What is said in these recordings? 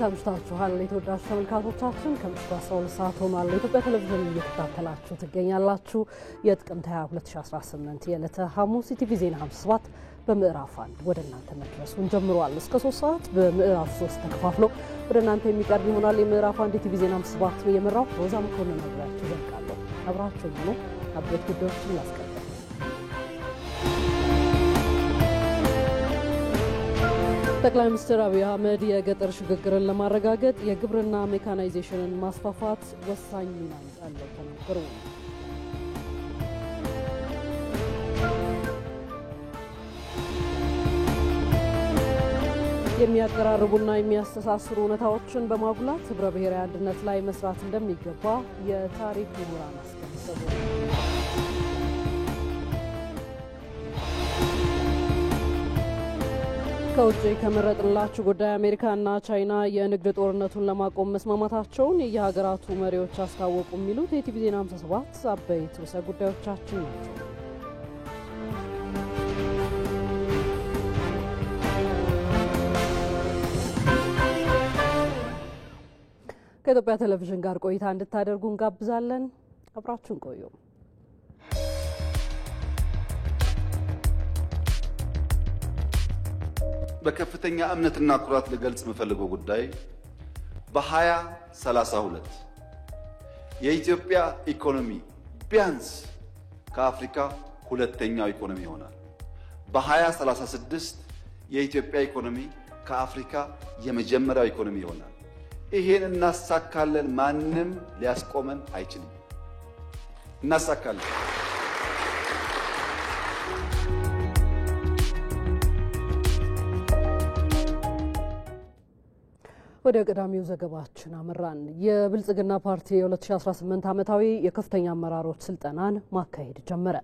እንደታምሽታችኋል የተወዳጁ ተመልካቾቻችን ከምሽቱ 12 ሰዓት ሆኗል። ኢትዮጵያ ቴሌቪዥን እየተከታተላችሁ ትገኛላችሁ። የጥቅምት 22 2018 የዕለተ ሐሙስ ኢቲቪ ዜና 57 በምዕራፍ 1 ወደ እናንተ መድረሱን ጀምሯል። እስከ 3 ሰዓት በምዕራፍ 3 ተከፋፍሎ ወደ እናንተ የሚቀርብ ይሆናል። የምዕራፍ 1 ኢቲቪ ዜና 57 የመራው ሮዛ መኮንን አብራችሁ ዘልቃለሁ። አብራችሁ ነው አበይት ጉዳዮችን ላስቀድም። ጠቅላይ ሚኒስትር አብይ አህመድ የገጠር ሽግግርን ለማረጋገጥ የግብርና ሜካናይዜሽንን ማስፋፋት ወሳኝ ሚና እንዳለው ተናገሩ። የሚያቀራርቡና የሚያስተሳስሩ እውነታዎችን በማጉላት ህብረ ብሔራዊ አንድነት ላይ መስራት እንደሚገባ የታሪክ ምሁራን አስገነዘቡ። ከውጭ ከመረጥንላችሁ ጉዳይ አሜሪካና ቻይና የንግድ ጦርነቱን ለማቆም መስማማታቸውን የሀገራቱ መሪዎች አስታወቁ። የሚሉት የኢቲቪ ዜና 57 አበይት ርዕሰ ጉዳዮቻችን ናቸው። ከኢትዮጵያ ቴሌቪዥን ጋር ቆይታ እንድታደርጉ እንጋብዛለን። አብራችሁን ቆዩ። በከፍተኛ እምነትና ኩራት ልገልጽ የምፈልገው ጉዳይ በ2032 የኢትዮጵያ ኢኮኖሚ ቢያንስ ከአፍሪካ ሁለተኛው ኢኮኖሚ ይሆናል። በ2036 የኢትዮጵያ ኢኮኖሚ ከአፍሪካ የመጀመሪያው ኢኮኖሚ ይሆናል። ይሄን እናሳካለን። ማንም ሊያስቆመን አይችልም። እናሳካለን። ወደ ቀዳሚው ዘገባችን አመራን። የብልጽግና ፓርቲ የ2018 ዓመታዊ የከፍተኛ አመራሮች ስልጠናን ማካሄድ ጀመረ።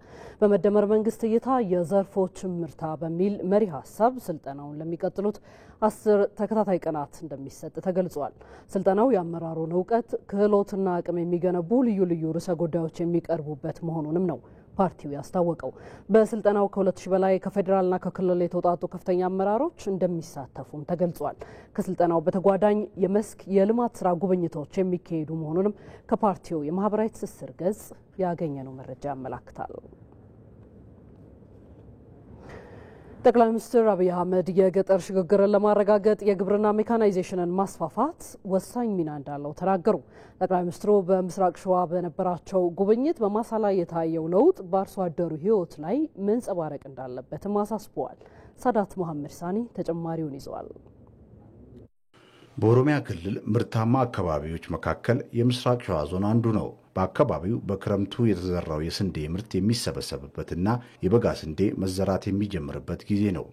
በመደመር መንግስት እይታ የዘርፎች ምርታ በሚል መሪ ሀሳብ ስልጠናውን ለሚቀጥሉት 10 ተከታታይ ቀናት እንደሚሰጥ ተገልጿል። ስልጠናው የአመራሩን እውቀት፣ ክህሎትና አቅም የሚገነቡ ልዩ ልዩ ርዕሰ ጉዳዮች የሚቀርቡበት መሆኑንም ነው ፓርቲው ያስታወቀው። በስልጠናው ከ2000 በላይ ከፌዴራልና ከክልል የተውጣጡ ከፍተኛ አመራሮች እንደሚሳተፉም ተገልጿል። ከስልጠናው በተጓዳኝ የመስክ የልማት ስራ ጉብኝቶች የሚካሄዱ መሆኑንም ከፓርቲው የማህበራዊ ትስስር ገጽ ያገኘነው መረጃ ያመላክታል። ጠቅላይ ሚኒስትር አብይ አህመድ የገጠር ሽግግርን ለማረጋገጥ የግብርና ሜካናይዜሽንን ማስፋፋት ወሳኝ ሚና እንዳለው ተናገሩ። ጠቅላይ ሚኒስትሩ በምስራቅ ሸዋ በነበራቸው ጉብኝት በማሳ ላይ የታየው ለውጥ በአርሶ አደሩ ሕይወት ላይ መንጸባረቅ እንዳለበትም አሳስበዋል። ሳዳት መሐመድ ሳኒ ተጨማሪውን ይዘዋል። በኦሮሚያ ክልል ምርታማ አካባቢዎች መካከል የምስራቅ ሸዋ ዞን አንዱ ነው። በአካባቢው በክረምቱ የተዘራው የስንዴ ምርት የሚሰበሰብበትና የበጋ ስንዴ መዘራት የሚጀምርበት ጊዜ ነው።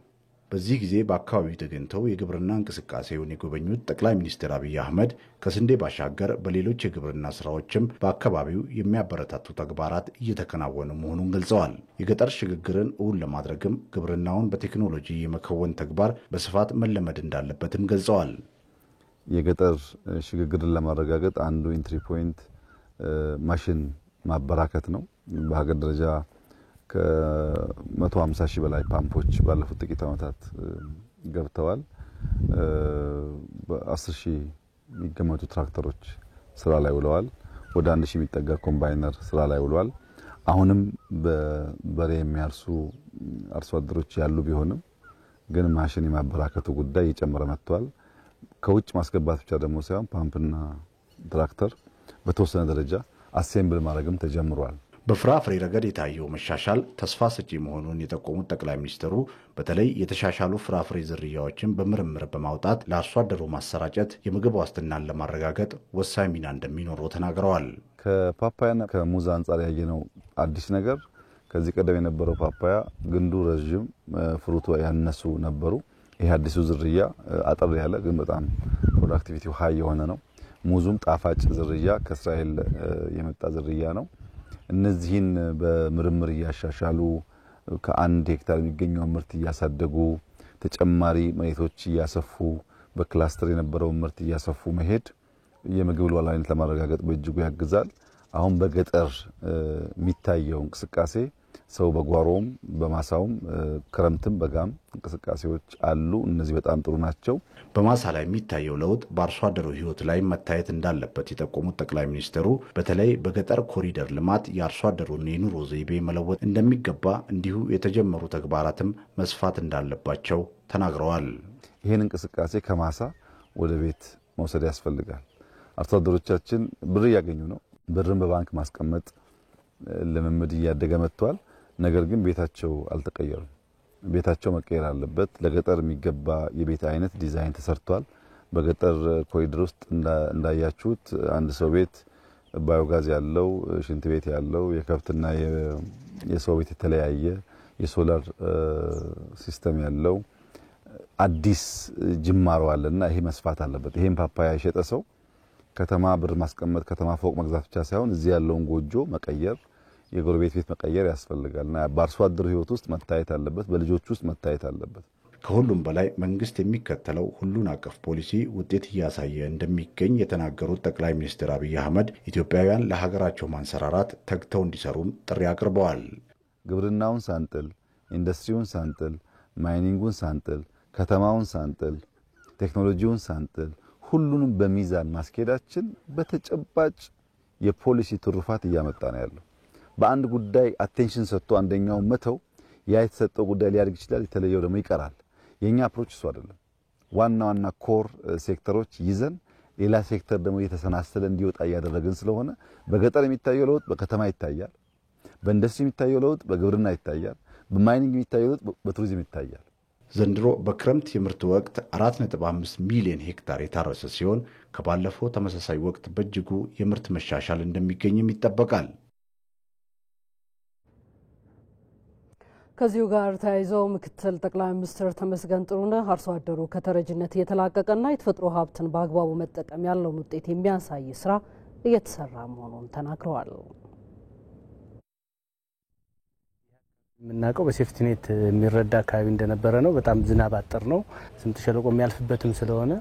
በዚህ ጊዜ በአካባቢው ተገኝተው የግብርና እንቅስቃሴውን የጎበኙት ጠቅላይ ሚኒስትር አብይ አህመድ ከስንዴ ባሻገር በሌሎች የግብርና ስራዎችም በአካባቢው የሚያበረታቱ ተግባራት እየተከናወኑ መሆኑን ገልጸዋል። የገጠር ሽግግርን እውን ለማድረግም ግብርናውን በቴክኖሎጂ የመከወን ተግባር በስፋት መለመድ እንዳለበትም ገልጸዋል። የገጠር ሽግግርን ለማረጋገጥ አንዱ ኢንትሪ ፖይንት ማሽን ማበራከት ነው። በሀገር ደረጃ ከ150 ሺህ በላይ ፓምፖች ባለፉት ጥቂት ዓመታት ገብተዋል። በ10 ሺህ የሚገመቱ ትራክተሮች ስራ ላይ ውለዋል። ወደ 1 ሺህ የሚጠጋ ኮምባይነር ስራ ላይ ውለዋል። አሁንም በበሬ የሚያርሱ አርሶ አደሮች ያሉ ቢሆንም ግን ማሽን የማበራከቱ ጉዳይ እየጨመረ መጥቷል። ከውጭ ማስገባት ብቻ ደግሞ ሳይሆን ፓምፕና ትራክተር በተወሰነ ደረጃ አሴምብል ማድረግም ተጀምሯል። በፍራፍሬ ረገድ የታየው መሻሻል ተስፋ ሰጪ መሆኑን የጠቆሙት ጠቅላይ ሚኒስትሩ በተለይ የተሻሻሉ ፍራፍሬ ዝርያዎችን በምርምር በማውጣት ለአርሶ አደሩ ማሰራጨት የምግብ ዋስትናን ለማረጋገጥ ወሳኝ ሚና እንደሚኖረው ተናግረዋል። ከፓፓያና ከሙዝ አንጻር ያየነው አዲስ ነገር ከዚህ ቀደም የነበረው ፓፓያ ግንዱ ረዥም፣ ፍሩቱ ያነሱ ነበሩ። ይሄ አዲሱ ዝርያ አጠር ያለ ግን በጣም ፕሮዳክቲቪቲው ሃይ የሆነ ነው። ሙዙም ጣፋጭ ዝርያ ከእስራኤል የመጣ ዝርያ ነው። እነዚህን በምርምር እያሻሻሉ ከ1 ሄክታር የሚገኘው ምርት እያሳደጉ ተጨማሪ መሬቶች እያሰፉ በክላስተር የነበረው ምርት እያሰፉ መሄድ የምግብ ሉዓላዊነት ለማረጋገጥ በእጅጉ ያግዛል። አሁን በገጠር የሚታየው እንቅስቃሴ ሰው በጓሮም በማሳውም ክረምትም በጋም እንቅስቃሴዎች አሉ። እነዚህ በጣም ጥሩ ናቸው። በማሳ ላይ የሚታየው ለውጥ በአርሶ አደሩ ህይወት ላይ መታየት እንዳለበት የጠቆሙት ጠቅላይ ሚኒስትሩ በተለይ በገጠር ኮሪደር ልማት የአርሶ አደሩን የኑሮ ዘይቤ መለወጥ እንደሚገባ እንዲሁ የተጀመሩ ተግባራትም መስፋት እንዳለባቸው ተናግረዋል። ይህን እንቅስቃሴ ከማሳ ወደ ቤት መውሰድ ያስፈልጋል። አርሶ አደሮቻችን ብር እያገኙ ነው። ብርን በባንክ ማስቀመጥ ልምምድ እያደገ መጥቷል። ነገር ግን ቤታቸው አልተቀየሩም። ቤታቸው መቀየር አለበት። ለገጠር የሚገባ የቤት አይነት ዲዛይን ተሰርቷል። በገጠር ኮሪደር ውስጥ እንዳያችሁት አንድ ሰው ቤት ባዮጋዝ ያለው፣ ሽንት ቤት ያለው፣ የከብትና የሰው ቤት የተለያየ የሶላር ሲስተም ያለው አዲስ ጅማሮ አለና ይሄ መስፋት አለበት። ይሄን ፓፓያ የሸጠ ሰው ከተማ ብር ማስቀመጥ ከተማ ፎቅ መግዛት ብቻ ሳይሆን እዚህ ያለውን ጎጆ መቀየር የጎረቤት ቤት መቀየር ያስፈልጋልና በአርሶ አደሩ ህይወት ውስጥ መታየት አለበት፣ በልጆች ውስጥ መታየት አለበት። ከሁሉም በላይ መንግስት የሚከተለው ሁሉን አቀፍ ፖሊሲ ውጤት እያሳየ እንደሚገኝ የተናገሩት ጠቅላይ ሚኒስትር አብይ አህመድ ኢትዮጵያውያን ለሀገራቸው ማንሰራራት ተግተው እንዲሰሩም ጥሪ አቅርበዋል። ግብርናውን ሳንጥል፣ ኢንዱስትሪውን ሳንጥል፣ ማይኒንጉን ሳንጥል፣ ከተማውን ሳንጥል፣ ቴክኖሎጂውን ሳንጥል ሁሉንም በሚዛን ማስኬዳችን በተጨባጭ የፖሊሲ ትሩፋት እያመጣ ነው ያለው። በአንድ ጉዳይ አቴንሽን ሰጥቶ አንደኛው መተው ያ የተሰጠው ጉዳይ ሊያድግ ይችላል፣ የተለየው ደግሞ ይቀራል። የኛ አፕሮች እሱ አይደለም። ዋና ኮር ሴክተሮች ይዘን ሌላ ሴክተር ደግሞ እየተሰናሰለ እንዲወጣ እያደረግን ስለሆነ በገጠር የሚታየው ለውጥ በከተማ ይታያል፣ በኢንዱስትሪ የሚታየው ለውጥ በግብርና ይታያል፣ በማይኒንግ የሚታየው ለውጥ በቱሪዝም ይታያል። ዘንድሮ በክረምት የምርት ወቅት 4.5 ሚሊዮን ሄክታር የታረሰ ሲሆን ከባለፈው ተመሳሳይ ወቅት በእጅጉ የምርት መሻሻል እንደሚገኝም ይጠበቃል። ከዚሁ ጋር ተያይዘው ምክትል ጠቅላይ ሚኒስትር ተመስገን ጥሩነህ አርሶ አደሩ ከተረጅነት እየተላቀቀና የተፈጥሮ ሀብትን በአግባቡ መጠቀም ያለውን ውጤት የሚያሳይ ስራ እየተሰራ መሆኑን ተናግረዋል። የምናውቀው በሴፍቲኔት የሚረዳ አካባቢ እንደነበረ ነው። በጣም ዝናብ አጠር ነው። ስምጥ ሸለቆ የሚያልፍበትም ስለሆነ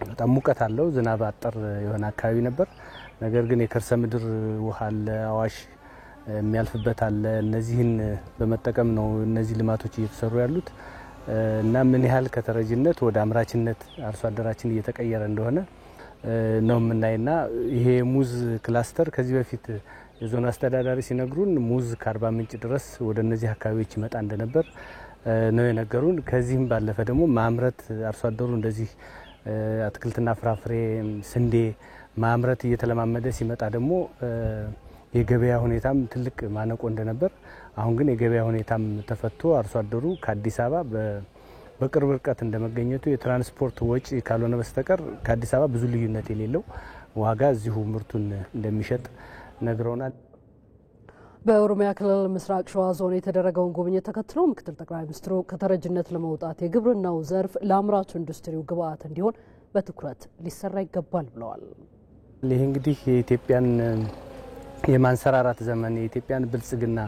በጣም ሙቀት አለው። ዝናብ አጠር የሆነ አካባቢ ነበር። ነገር ግን የከርሰ ምድር ውሃ አለ፣ አዋሽ የሚያልፍበት አለ። እነዚህን በመጠቀም ነው እነዚህ ልማቶች እየተሰሩ ያሉት እና ምን ያህል ከተረጅነት ወደ አምራችነት አርሶ አደራችን እየተቀየረ እንደሆነ ነው የምናይና ይሄ ሙዝ ክላስተር ከዚህ በፊት የዞን አስተዳዳሪ ሲነግሩን ሙዝ ከአርባ ምንጭ ድረስ ወደ እነዚህ አካባቢዎች ይመጣ እንደነበር ነው የነገሩን። ከዚህም ባለፈ ደግሞ ማምረት አርሶ አደሩ እንደዚህ አትክልትና ፍራፍሬ፣ ስንዴ ማምረት እየተለማመደ ሲመጣ ደግሞ የገበያ ሁኔታም ትልቅ ማነቆ እንደነበር፣ አሁን ግን የገበያ ሁኔታም ተፈቶ አርሶ አደሩ ከአዲስ አበባ በቅርብ ርቀት እንደመገኘቱ የትራንስፖርት ወጪ ካልሆነ በስተቀር ከአዲስ አበባ ብዙ ልዩነት የሌለው ዋጋ እዚሁ ምርቱን እንደሚሸጥ ነግረውናል። በኦሮሚያ ክልል ምስራቅ ሸዋ ዞን የተደረገውን ጉብኝት ተከትሎ ምክትል ጠቅላይ ሚኒስትሩ ከተረጅነት ለመውጣት የግብርናው ዘርፍ ለአምራቹ ኢንዱስትሪው ግብዓት እንዲሆን በትኩረት ሊሰራ ይገባል ብለዋል። ይህ እንግዲህ የኢትዮጵያን የማንሰራራት ዘመን የኢትዮጵያን ብልጽግና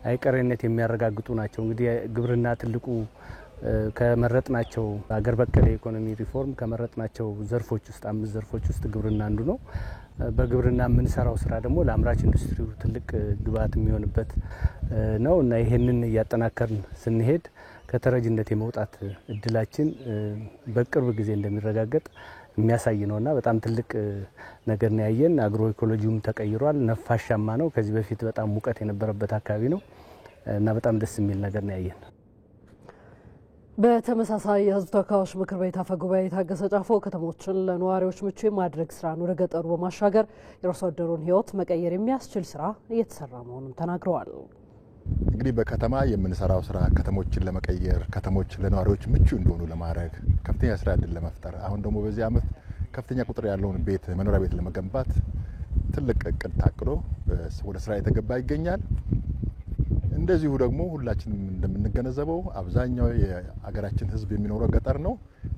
አይቀሬነት የሚያረጋግጡ ናቸው። እንግዲህ ግብርና ትልቁ ከመረጥናቸው ሀገር በቀል የኢኮኖሚ ሪፎርም ከመረጥናቸው ዘርፎች ውስጥ 5 ዘርፎች ውስጥ ግብርና አንዱ ነው። በግብርና የምንሰራው ስራ ደግሞ ለአምራች ኢንዱስትሪው ትልቅ ግብዓት የሚሆንበት ነው እና ይሄንን እያጠናከርን ስንሄድ ከተረጅነት የመውጣት እድላችን በቅርብ ጊዜ እንደሚረጋገጥ የሚያሳይ ነውና በጣም ትልቅ ነገር ነው ያየን። አግሮ ኢኮሎጂውም ተቀይሯል፣ ነፋሻማ ነው። ከዚህ በፊት በጣም ሙቀት የነበረበት አካባቢ ነው እና በጣም ደስ የሚል ነገር ነው ያየን። በተመሳሳይ የሕዝብ ተወካዮች ምክር ቤት አፈ ጉባኤ ታገሰ ጫፎ ከተሞችን ለነዋሪዎች ምቹ የማድረግ ስራን ወደ ገጠሩ በማሻገር የአርሶ አደሩን ሕይወት መቀየር የሚያስችል ስራ እየተሰራ መሆኑን ተናግረዋል። እንግዲህ በከተማ የምንሰራው ስራ ከተሞችን ለመቀየር ከተሞች ለነዋሪዎች ምቹ እንዲሆኑ ለማድረግ ከፍተኛ ስራ እድል ለመፍጠር አሁን ደግሞ በዚህ ዓመት ከፍተኛ ቁጥር ያለውን ቤት መኖሪያ ቤት ለመገንባት ትልቅ እቅድ ታቅዶ ወደ ስራ የተገባ ይገኛል። እንደዚሁ ደግሞ ሁላችንም እንደምንገነዘበው አብዛኛው የሀገራችን ህዝብ የሚኖረው ገጠር ነው።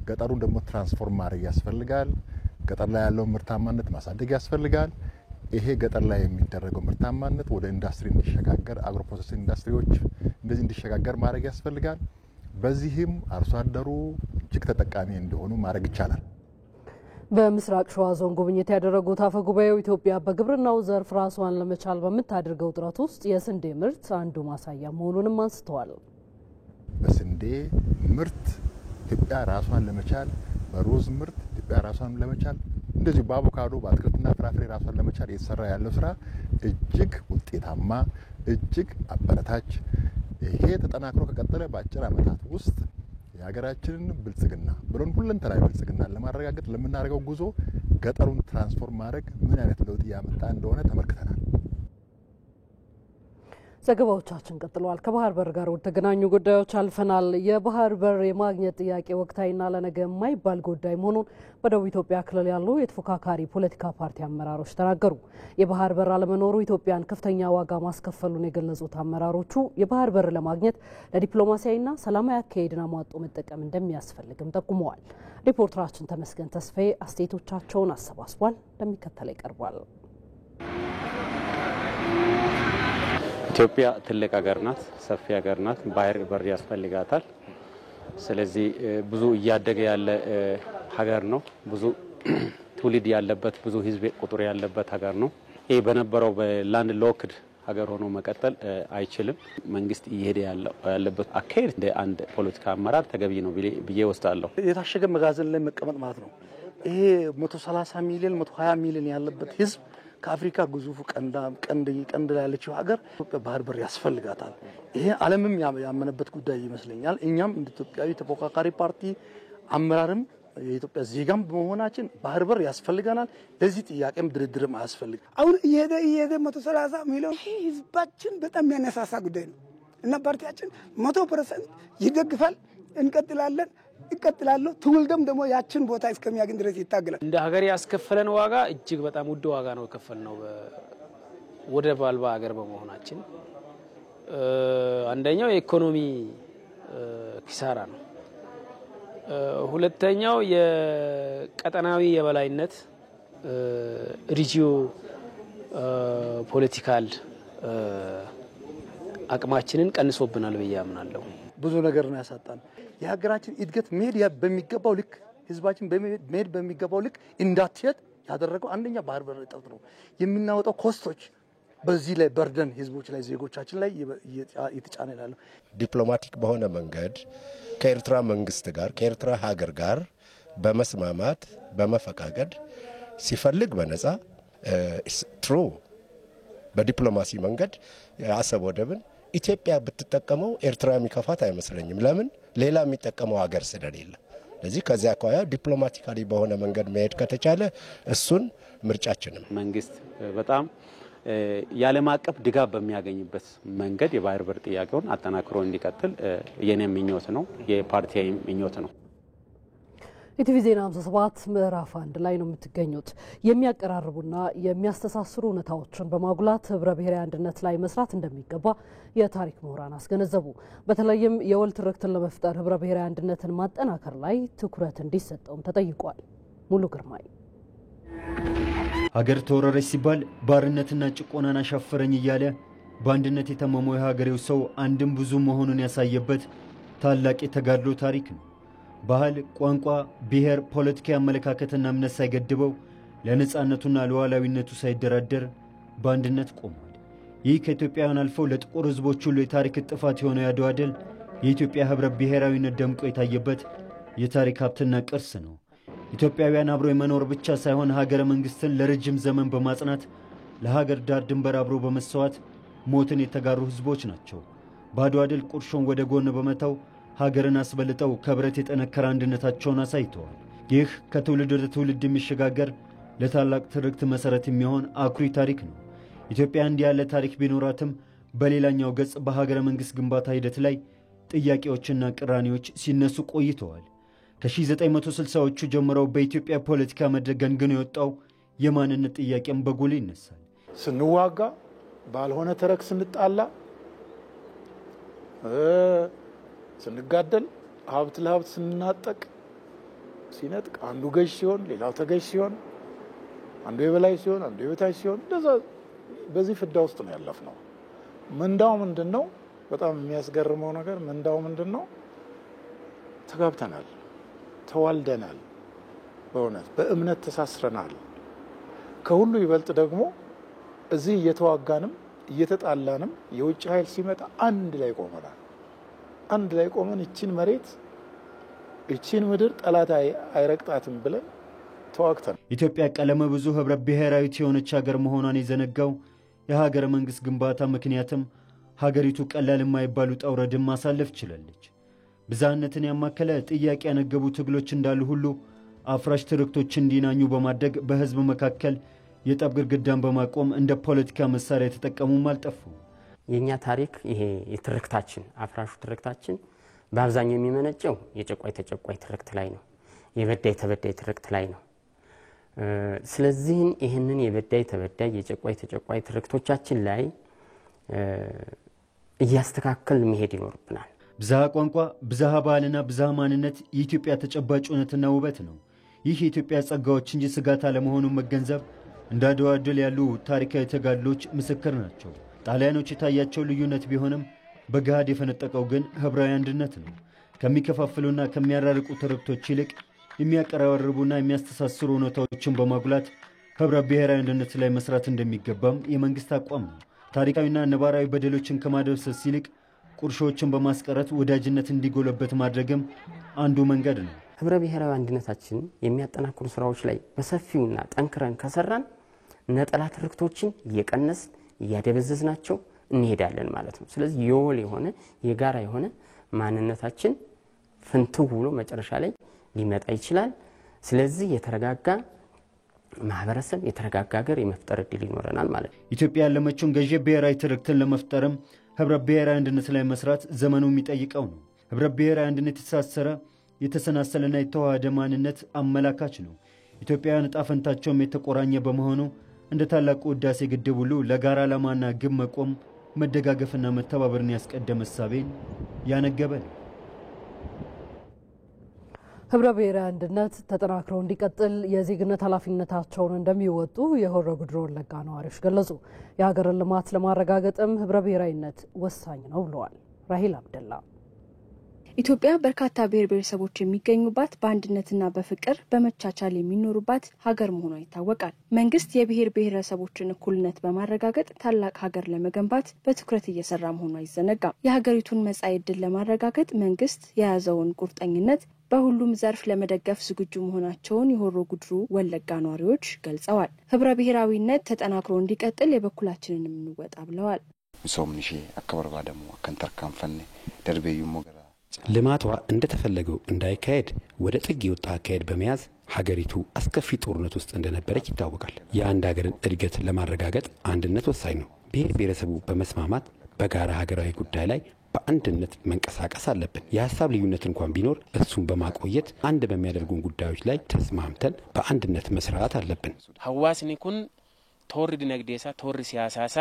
ገጠሩን ደግሞ ትራንስፎርም ማድረግ ያስፈልጋል። ገጠር ላይ ያለውን ምርታማነት ማሳደግ ያስፈልጋል። ይሄ ገጠር ላይ የሚደረገው ምርታማነት ወደ ኢንዱስትሪ እንዲሸጋገር አግሮ ፕሮሰሲንግ ኢንዱስትሪዎች እንደዚህ እንዲሸጋገር ማድረግ ያስፈልጋል። በዚህም አርሶ አደሩ እጅግ ተጠቃሚ እንዲሆኑ ማድረግ ይቻላል። በምስራቅ ሸዋ ዞን ጉብኝት ያደረጉት አፈ ጉባኤው ኢትዮጵያ በግብርናው ዘርፍ ራሷን ለመቻል በምታደርገው ጥረት ውስጥ የስንዴ ምርት አንዱ ማሳያ መሆኑንም አንስተዋል። በስንዴ ምርት ኢትዮጵያ ራሷን ለመቻል፣ በሩዝ ምርት ኢትዮጵያ ራሷን ለመቻል፣ እንደዚህ በአቮካዶ በአትክልትና ፍራፍሬ ራሷን ለመቻል እየተሰራ ያለው ስራ እጅግ ውጤታማ፣ እጅግ አበረታች። ይሄ ተጠናክሮ ከቀጠለ በአጭር ዓመታት ውስጥ የሀገራችንን ብልጽግና ብሎን ሁለንተናዊ ብልጽግና ለማረጋገጥ ለምናደርገው ጉዞ ገጠሩን ትራንስፎርም ማድረግ ምን አይነት ለውጥ ያመጣ እንደሆነ ተመልክተናል። ዘገባዎቻችን ቀጥለዋል። ከባህር በር ጋር ወደ ተገናኙ ጉዳዮች አልፈናል። የባህር በር የማግኘት ጥያቄ ወቅታዊና ለነገ የማይባል ጉዳይ መሆኑን በደቡብ ኢትዮጵያ ክልል ያሉ የተፎካካሪ ፖለቲካ ፓርቲ አመራሮች ተናገሩ። የባህር በር አለመኖሩ ኢትዮጵያን ከፍተኛ ዋጋ ማስከፈሉን የገለጹት አመራሮቹ የባህር በር ለማግኘት ለዲፕሎማሲያዊና ሰላማዊ አካሄድን አሟጦ መጠቀም እንደሚያስፈልግም ጠቁመዋል። ሪፖርተራችን ተመስገን ተስፋዬ አስተያየቶቻቸውን አሰባስቧል፣ እንደሚከተለው ይቀርባል። ኢትዮጵያ ትልቅ ሀገር ናት፣ ሰፊ ሀገር ናት። ባህር በር ያስፈልጋታል። ስለዚህ ብዙ እያደገ ያለ ሀገር ነው። ብዙ ትውልድ ያለበት፣ ብዙ ህዝብ ቁጥር ያለበት ሀገር ነው። ይሄ በነበረው በላንድ ሎክድ ሀገር ሆኖ መቀጠል አይችልም። መንግስት እየሄደ ያለበት አካሄድ እንደ አንድ ፖለቲካ አመራር ተገቢ ነው ብዬ ወስዳለሁ። የታሸገ መጋዘን ላይ መቀመጥ ማለት ነው። ይሄ 130 ሚሊዮን 120 ሚሊዮን ያለበት ህዝብ ከአፍሪካ ግዙፉ ቀንድ ላይ ያለችው ሀገር ኢትዮጵያ ባህር በር ያስፈልጋታል። ይሄ ዓለምም ያመነበት ጉዳይ ይመስለኛል። እኛም እንደ ኢትዮጵያዊ ተፎካካሪ ፓርቲ አመራርም የኢትዮጵያ ዜጋም በመሆናችን ባህር በር ያስፈልጋናል። ለዚህ ጥያቄም ድርድርም አያስፈልግም። አሁን እየሄደ 130 ሚሊዮን ህዝባችን በጣም የሚያነሳሳ ጉዳይ ነው እና ፓርቲያችን 100% ይደግፋል። እንቀጥላለን፣ እቀጥላለሁ። ትውልድም ደግሞ ያችን ቦታ እስከሚያገኝ ድረስ ይታገላል። እንደ ሀገር ያስከፈለን ዋጋ እጅግ በጣም ውድ ዋጋ ነው የከፈልነው ወደብ አልባ ሀገር በመሆናችን። አንደኛው የኢኮኖሚ ኪሳራ ነው። ሁለተኛው የቀጠናዊ የበላይነት ሪጂዮ ፖለቲካል አቅማችንን ቀንሶብናል ብዬ አምናለሁ። ብዙ ነገር ነው ያሳጣን። የሀገራችን እድገት መሄድ በሚገባው ልክ ህዝባችን መሄድ በሚገባው ልክ እንዳትሄድ ያደረገው አንደኛ ባህር በር እጥረት ነው። የምናወጣው ኮስቶች በዚህ ላይ በርደን ህዝቦች ላይ ዜጎቻችን ላይ እየተጫነ ያለው ዲፕሎማቲክ በሆነ መንገድ ከኤርትራ መንግስት ጋር ከኤርትራ ሀገር ጋር በመስማማት በመፈቃቀድ ሲፈልግ በነፃ ትሩ በዲፕሎማሲ መንገድ አሰብ ወደብን ኢትዮጵያ ብትጠቀመው ኤርትራ የሚከፋት አይመስለኝም። ለምን ሌላ የሚጠቀመው ሀገር ስለሌለ። ስለዚህ ከዚያ አኳያ ዲፕሎማቲካሊ በሆነ መንገድ መሄድ ከተቻለ እሱን ምርጫችንም መንግስት በጣም የዓለም አቀፍ ድጋፍ በሚያገኝበት መንገድ የባህር በር ጥያቄውን አጠናክሮ እንዲቀጥል የኔ ምኞት ነው፣ የፓርቲዬ ምኞት ነው። ኢቲቪ ዜና 57 ምዕራፍ 1 ላይ ነው የምትገኙት። የሚያቀራርቡና የሚያስተሳስሩ እውነታዎችን በማጉላት ህብረ ብሔራዊ አንድነት ላይ መስራት እንደሚገባ የታሪክ ምሁራን አስገነዘቡ። በተለይም የወል ትርክትን ለመፍጠር ህብረ ብሔራዊ አንድነትን ማጠናከር ላይ ትኩረት እንዲሰጠውም ተጠይቋል። ሙሉ ግርማይ ሀገር ተወረረች ሲባል ባርነትና ጭቆናን አሻፈረኝ እያለ በአንድነት የተማመው የሀገሬው ሰው አንድም ብዙ መሆኑን ያሳየበት ታላቅ የተጋድሎ ታሪክ ነው። ባህል፣ ቋንቋ፣ ብሔር፣ ፖለቲካዊ አመለካከትና እምነት ሳይገድበው ለነጻነቱና ለሉዓላዊነቱ ሳይደራደር በአንድነት ቆሟል። ይህ ከኢትዮጵያውያን አልፈው ለጥቁር ህዝቦች ሁሉ የታሪክ ጥፋት የሆነው የአድዋ ድል የኢትዮጵያ ህብረ ብሔራዊነት ደምቆ የታየበት የታሪክ ሀብትና ቅርስ ነው። ኢትዮጵያውያን አብሮ የመኖር ብቻ ሳይሆን ሀገረ መንግስትን ለረጅም ዘመን በማጽናት ለሀገር ዳር ድንበር አብሮ በመሰዋት ሞትን የተጋሩ ህዝቦች ናቸው። በአድዋ ድል ቁርሾን ወደ ጎን በመተው ሀገርን አስበልጠው ከብረት የጠነከረ አንድነታቸውን አሳይተዋል። ይህ ከትውልድ ወደ ትውልድ የሚሸጋገር ለታላቅ ትርክት መሰረት የሚሆን አኩሪ ታሪክ ነው። ኢትዮጵያ እንዲህ ያለ ታሪክ ቢኖራትም በሌላኛው ገጽ በሀገረ መንግስት ግንባታ ሂደት ላይ ጥያቄዎችና ቅራኔዎች ሲነሱ ቆይተዋል። ከ1960ዎቹ ጀምረው በኢትዮጵያ ፖለቲካ መድረክ ገንግኖ የወጣው የማንነት ጥያቄም በጎል ይነሳል። ስንዋጋ ባልሆነ ተረክ ስንጣላ ስንጋደል ሀብት ለሀብት ስንናጠቅ ሲነጥቅ አንዱ ገዥ ሲሆን ሌላው ተገዥ ሲሆን አንዱ የበላይ ሲሆን አንዱ የበታች ሲሆን እንደዛ በዚህ ፍዳ ውስጥ ነው ያለፍነው። ምንዳው ምንድነው? በጣም የሚያስገርመው ነገር ምንዳው ምንድነው? ተጋብተናል፣ ተዋልደናል፣ በእውነት በእምነት ተሳስረናል። ከሁሉ ይበልጥ ደግሞ እዚህ እየተዋጋንም እየተጣላንም የውጭ ኃይል ሲመጣ አንድ ላይ ቆመናል። አንድ ላይ ቆመን እቺን መሬት እቺን ምድር ጠላት አይረግጣትም ብለን ተዋግተን ኢትዮጵያ ቀለመ ብዙ ህብረ ብሔራዊት የሆነች ሀገር መሆኗን የዘነጋው የሀገረ መንግስት ግንባታ ምክንያትም ሀገሪቱ ቀላል የማይባሉ ጠውረድን ማሳለፍ ችላለች። ብዝሃነትን ያማከለ ጥያቄ ያነገቡ ትግሎች እንዳሉ ሁሉ አፍራሽ ትርክቶች እንዲናኙ በማድረግ በህዝብ መካከል የጠብ ግድግዳን በማቆም እንደ ፖለቲካ መሳሪያ የተጠቀሙም አልጠፉ። የኛ ታሪክ ይሄ የትርክታችን አፍራሹ ትርክታችን በአብዛኛው የሚመነጨው የጨቋይ ተጨቋይ ትርክት ላይ ነው። የበዳይ ተበዳይ ትርክት ላይ ነው። ስለዚህ ይሄንን የበዳይ ተበዳይ የጨቋይ ተጨቋይ ትርክቶቻችን ላይ እያስተካከል መሄድ ይኖርብናል። ብዝሃ ቋንቋ፣ ብዝሃ ባህልና ብዝሃ ማንነት የኢትዮጵያ ተጨባጭ እውነትና ውበት ነው። ይህ የኢትዮጵያ ጸጋዎች እንጂ ስጋት አለመሆኑን መገንዘብ እንደ አድዋ ድል ያሉ ታሪካዊ ተጋድሎች ምስክር ናቸው። ጣሊያኖች የታያቸው ልዩነት ቢሆንም በገሃድ የፈነጠቀው ግን ህብራዊ አንድነት ነው። ከሚከፋፍሉና ከሚያራርቁ ትርክቶች ይልቅ የሚያቀራርቡና የሚያስተሳስሩ እውነታዎችን በማጉላት ህብረ ብሔራዊ አንድነት ላይ መስራት እንደሚገባም የመንግስት አቋም ነው። ታሪካዊና ነባራዊ በደሎችን ከማደብሰስ ይልቅ ቁርሾችን በማስቀረት ወዳጅነት እንዲጎለበት ማድረግም አንዱ መንገድ ነው። ህብረ ብሔራዊ አንድነታችን የሚያጠናክሩ ስራዎች ላይ በሰፊውና ጠንክረን ከሰራን ነጠላ ትርክቶችን እየቀነስ እያደበዘዝናቸው እንሄዳለን ማለት ነው። ስለዚህ የወል የሆነ የጋራ የሆነ ማንነታችን ፍንትው ብሎ መጨረሻ ላይ ሊመጣ ይችላል። ስለዚህ የተረጋጋ ማህበረሰብ የተረጋጋ ሀገር የመፍጠር እድል ይኖረናል ማለት ነው። ኢትዮጵያ ያለመችውን ገዢ ብሔራዊ ትርክትን ለመፍጠርም ህብረ ብሔራዊ አንድነት ላይ መስራት ዘመኑ የሚጠይቀው ነው። ህብረ ብሔራዊ አንድነት የተሳሰረ የተሰናሰለና የተዋሃደ ማንነት አመላካች ነው። ኢትዮጵያውያን ዕጣ ፈንታቸውም የተቆራኘ በመሆኑ እንደ ታላቁ ህዳሴ ግድብ ሁሉ ለጋራ ዓላማና ግብ መቆም መደጋገፍና መተባበርን ያስቀደመ እሳቤን ያነገበ ነው። ህብረ ብሔራዊ አንድነት ተጠናክሮ እንዲቀጥል የዜግነት ኃላፊነታቸውን እንደሚወጡ የሆሮ ጉዱሩ ወለጋ ነዋሪዎች ገለጹ። የሀገርን ልማት ለማረጋገጥም ህብረ ብሔራዊነት ወሳኝ ነው ብለዋል። ራሂል አብደላ ኢትዮጵያ በርካታ ብሔር ብሔረሰቦች የሚገኙባት በአንድነትና በፍቅር በመቻቻል የሚኖሩባት ሀገር መሆኗ ይታወቃል። መንግስት የብሔር ብሔረሰቦችን እኩልነት በማረጋገጥ ታላቅ ሀገር ለመገንባት በትኩረት እየሰራ መሆኗ አይዘነጋም። የሀገሪቱን መጻኢ ዕድል ለማረጋገጥ መንግስት የያዘውን ቁርጠኝነት በሁሉም ዘርፍ ለመደገፍ ዝግጁ መሆናቸውን የሆሮ ጉዱሩ ወለጋ ነዋሪዎች ገልጸዋል። ህብረ ብሔራዊነት ተጠናክሮ እንዲቀጥል የበኩላችንን እንወጣ ብለዋል። ሶምንሺ አከበርባ ደግሞ ከንተርካንፈን ደርቤዩ ሞገራ ልማቷ እንደተፈለገው እንዳይካሄድ ወደ ጥግ የወጣ አካሄድ በመያዝ ሀገሪቱ አስከፊ ጦርነት ውስጥ እንደነበረች ይታወቃል። የአንድ ሀገርን እድገት ለማረጋገጥ አንድነት ወሳኝ ነው። ብሔር ብሔረሰቡ በመስማማት በጋራ ሀገራዊ ጉዳይ ላይ በአንድነት መንቀሳቀስ አለብን። የሀሳብ ልዩነት እንኳን ቢኖር እሱን በማቆየት አንድ በሚያደርጉን ጉዳዮች ላይ ተስማምተን በአንድነት መስራት አለብን። ሐዋስኒ ኩን ቶሪ ዲነግዴሳ ቶሪ ሲያሳሳ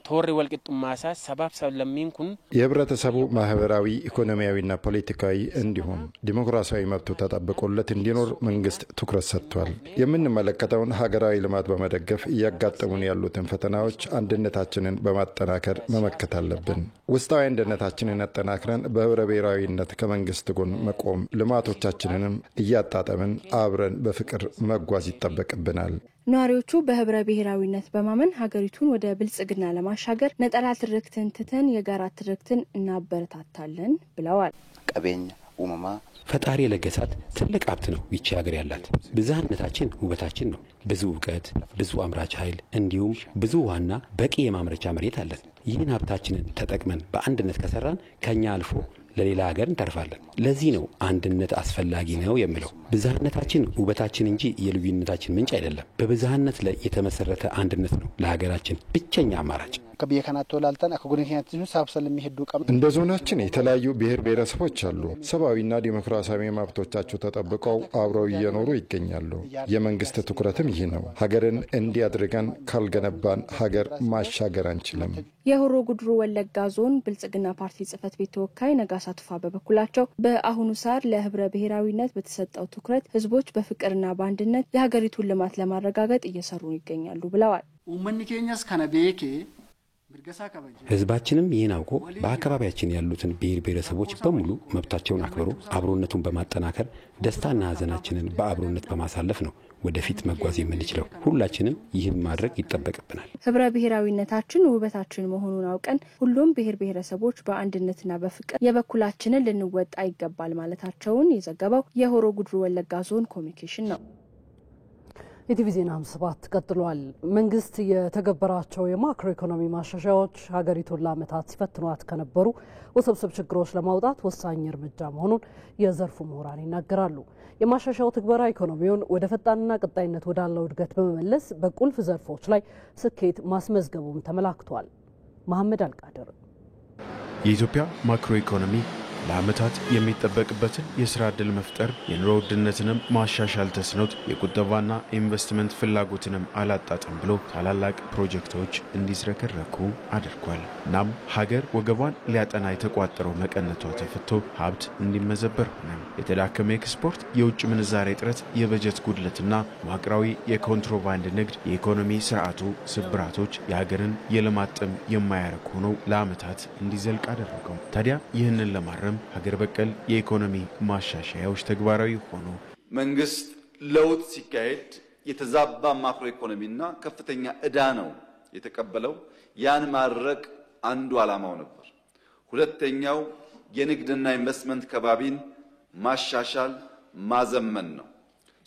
ቶሪ ወልቅጡማሳ ሰባብ ሰለሚን ኩን የህብረተሰቡ ማህበራዊ ኢኮኖሚያዊና ፖለቲካዊ እንዲሁም ዲሞክራሲያዊ መብቱ ተጠብቆለት እንዲኖር መንግስት ትኩረት ሰጥቷል። የምንመለከተውን ሀገራዊ ልማት በመደገፍ እያጋጠሙን ያሉትን ፈተናዎች አንድነታችንን በማጠናከር መመከት አለብን። ውስጣዊ አንድነታችንን አጠናክረን በህብረ ብሔራዊነት ከመንግስት ጎን መቆም፣ ልማቶቻችንንም እያጣጣምን አብረን በፍቅር መጓዝ ይጠበቅብናል። ነዋሪዎቹ በህብረ ብሔራዊነት በማመን ሀገሪቱን ወደ ብልጽግና ለማሻገር ነጠላ ትርክትን ትተን የጋራ ትርክትን እናበረታታለን ብለዋል። ቀቤኛ ኡማማ ፈጣሪ የለገሳት ትልቅ ሀብት ነው ይቺ ሀገር ያላት። ብዝሃነታችን ውበታችን ነው። ብዙ እውቀት፣ ብዙ አምራች ኃይል እንዲሁም ብዙ ውሃና በቂ የማምረቻ መሬት አለን። ይህን ሀብታችንን ተጠቅመን በአንድነት ከሰራን ከኛ አልፎ ለሌላ ሀገር እንተርፋለን። ለዚህ ነው አንድነት አስፈላጊ ነው የሚለው። ብዝሃነታችን ውበታችን እንጂ የልዩነታችን ምንጭ አይደለም። በብዝሃነት ላይ የተመሰረተ አንድነት ነው ለሀገራችን ብቸኛ አማራጭ። ከብየከናቶ ላልተን አከጎንኛችን ሳብሰል የሚሄዱ ቀም እንደ ዞናችን የተለያዩ ብሔር ብሔረሰቦች አሉ። ሰብአዊና ዲሞክራሲያዊ መብቶቻቸው ተጠብቀው አብረው እየኖሩ ይገኛሉ። የመንግስት ትኩረትም ይህ ነው። ሀገርን እንዲያድርገን ካልገነባን ሀገር ማሻገር አንችልም። የሆሮ ጉዱሩ ወለጋ ዞን ብልጽግና ፓርቲ ጽህፈት ቤት ተወካይ ነጋሳ ቱፋ በበኩላቸው በአሁኑ ሰዓት ለህብረ ብሔራዊነት በተሰጠው ትኩረት ህዝቦች በፍቅርና በአንድነት የሀገሪቱን ልማት ለማረጋገጥ እየሰሩ ይገኛሉ ብለዋል። ኡመኒ ኬኛስ ከነቤኬ ህዝባችንም ይህን አውቆ በአካባቢያችን ያሉትን ብሔር ብሔረሰቦች በሙሉ መብታቸውን አክብሮ አብሮነቱን በማጠናከር ደስታና ሀዘናችንን በአብሮነት በማሳለፍ ነው ወደፊት መጓዝ የምንችለው። ሁላችንም ይህን ማድረግ ይጠበቅብናል። ህብረ ብሔራዊነታችን ውበታችን መሆኑን አውቀን ሁሉም ብሔር ብሔረሰቦች በአንድነትና በፍቅር የበኩላችንን ልንወጣ ይገባል ማለታቸውን የዘገበው የሆሮ ጉድሩ ወለጋ ዞን ኮሚኒኬሽን ነው። ኢቲቪ ዜና 57 ቀጥሏል። መንግስት የተገበራቸው የማክሮ ኢኮኖሚ ማሻሻያዎች ሀገሪቱን ለዓመታት ሲፈትኗት ከነበሩ ውስብስብ ችግሮች ለማውጣት ወሳኝ እርምጃ መሆኑን የዘርፉ ምሁራን ይናገራሉ። የማሻሻያው ትግበራ ኢኮኖሚውን ወደ ፈጣንና ቀጣይነት ወዳለው እድገት በመመለስ በቁልፍ ዘርፎች ላይ ስኬት ማስመዝገቡም ተመላክቷል። መሐመድ አልቃድር የኢትዮጵያ ማክሮ ኢኮኖሚ ለዓመታት የሚጠበቅበትን የሥራ ዕድል መፍጠር የኑሮ ውድነትንም ማሻሻል ተስኖት የቁጠባና ኢንቨስትመንት ፍላጎትንም አላጣጥም ብሎ ታላላቅ ፕሮጀክቶች እንዲዝረከረኩ አድርጓል። እናም ሀገር ወገቧን ሊያጠና የተቋጠረው መቀነቷ ተፈቶ ሀብት እንዲመዘበር ሆነ። የተዳከመ ኤክስፖርት፣ የውጭ ምንዛሬ እጥረት፣ የበጀት ጉድለትና መዋቅራዊ የኮንትሮባንድ ንግድ የኢኮኖሚ ስርዓቱ ስብራቶች የሀገርን የልማት ጥም የማያረክ ሆነው ለዓመታት እንዲዘልቅ አደረገው። ታዲያ ይህንን ለማረም ሀገር በቀል የኢኮኖሚ ማሻሻያዎች ተግባራዊ ሆኑ። መንግስት ለውጥ ሲካሄድ የተዛባ ማክሮ ኢኮኖሚና ከፍተኛ ዕዳ ነው የተቀበለው። ያን ማድረግ አንዱ ዓላማው ነበር። ሁለተኛው የንግድና ኢንቨስትመንት ከባቢን ማሻሻል ማዘመን ነው።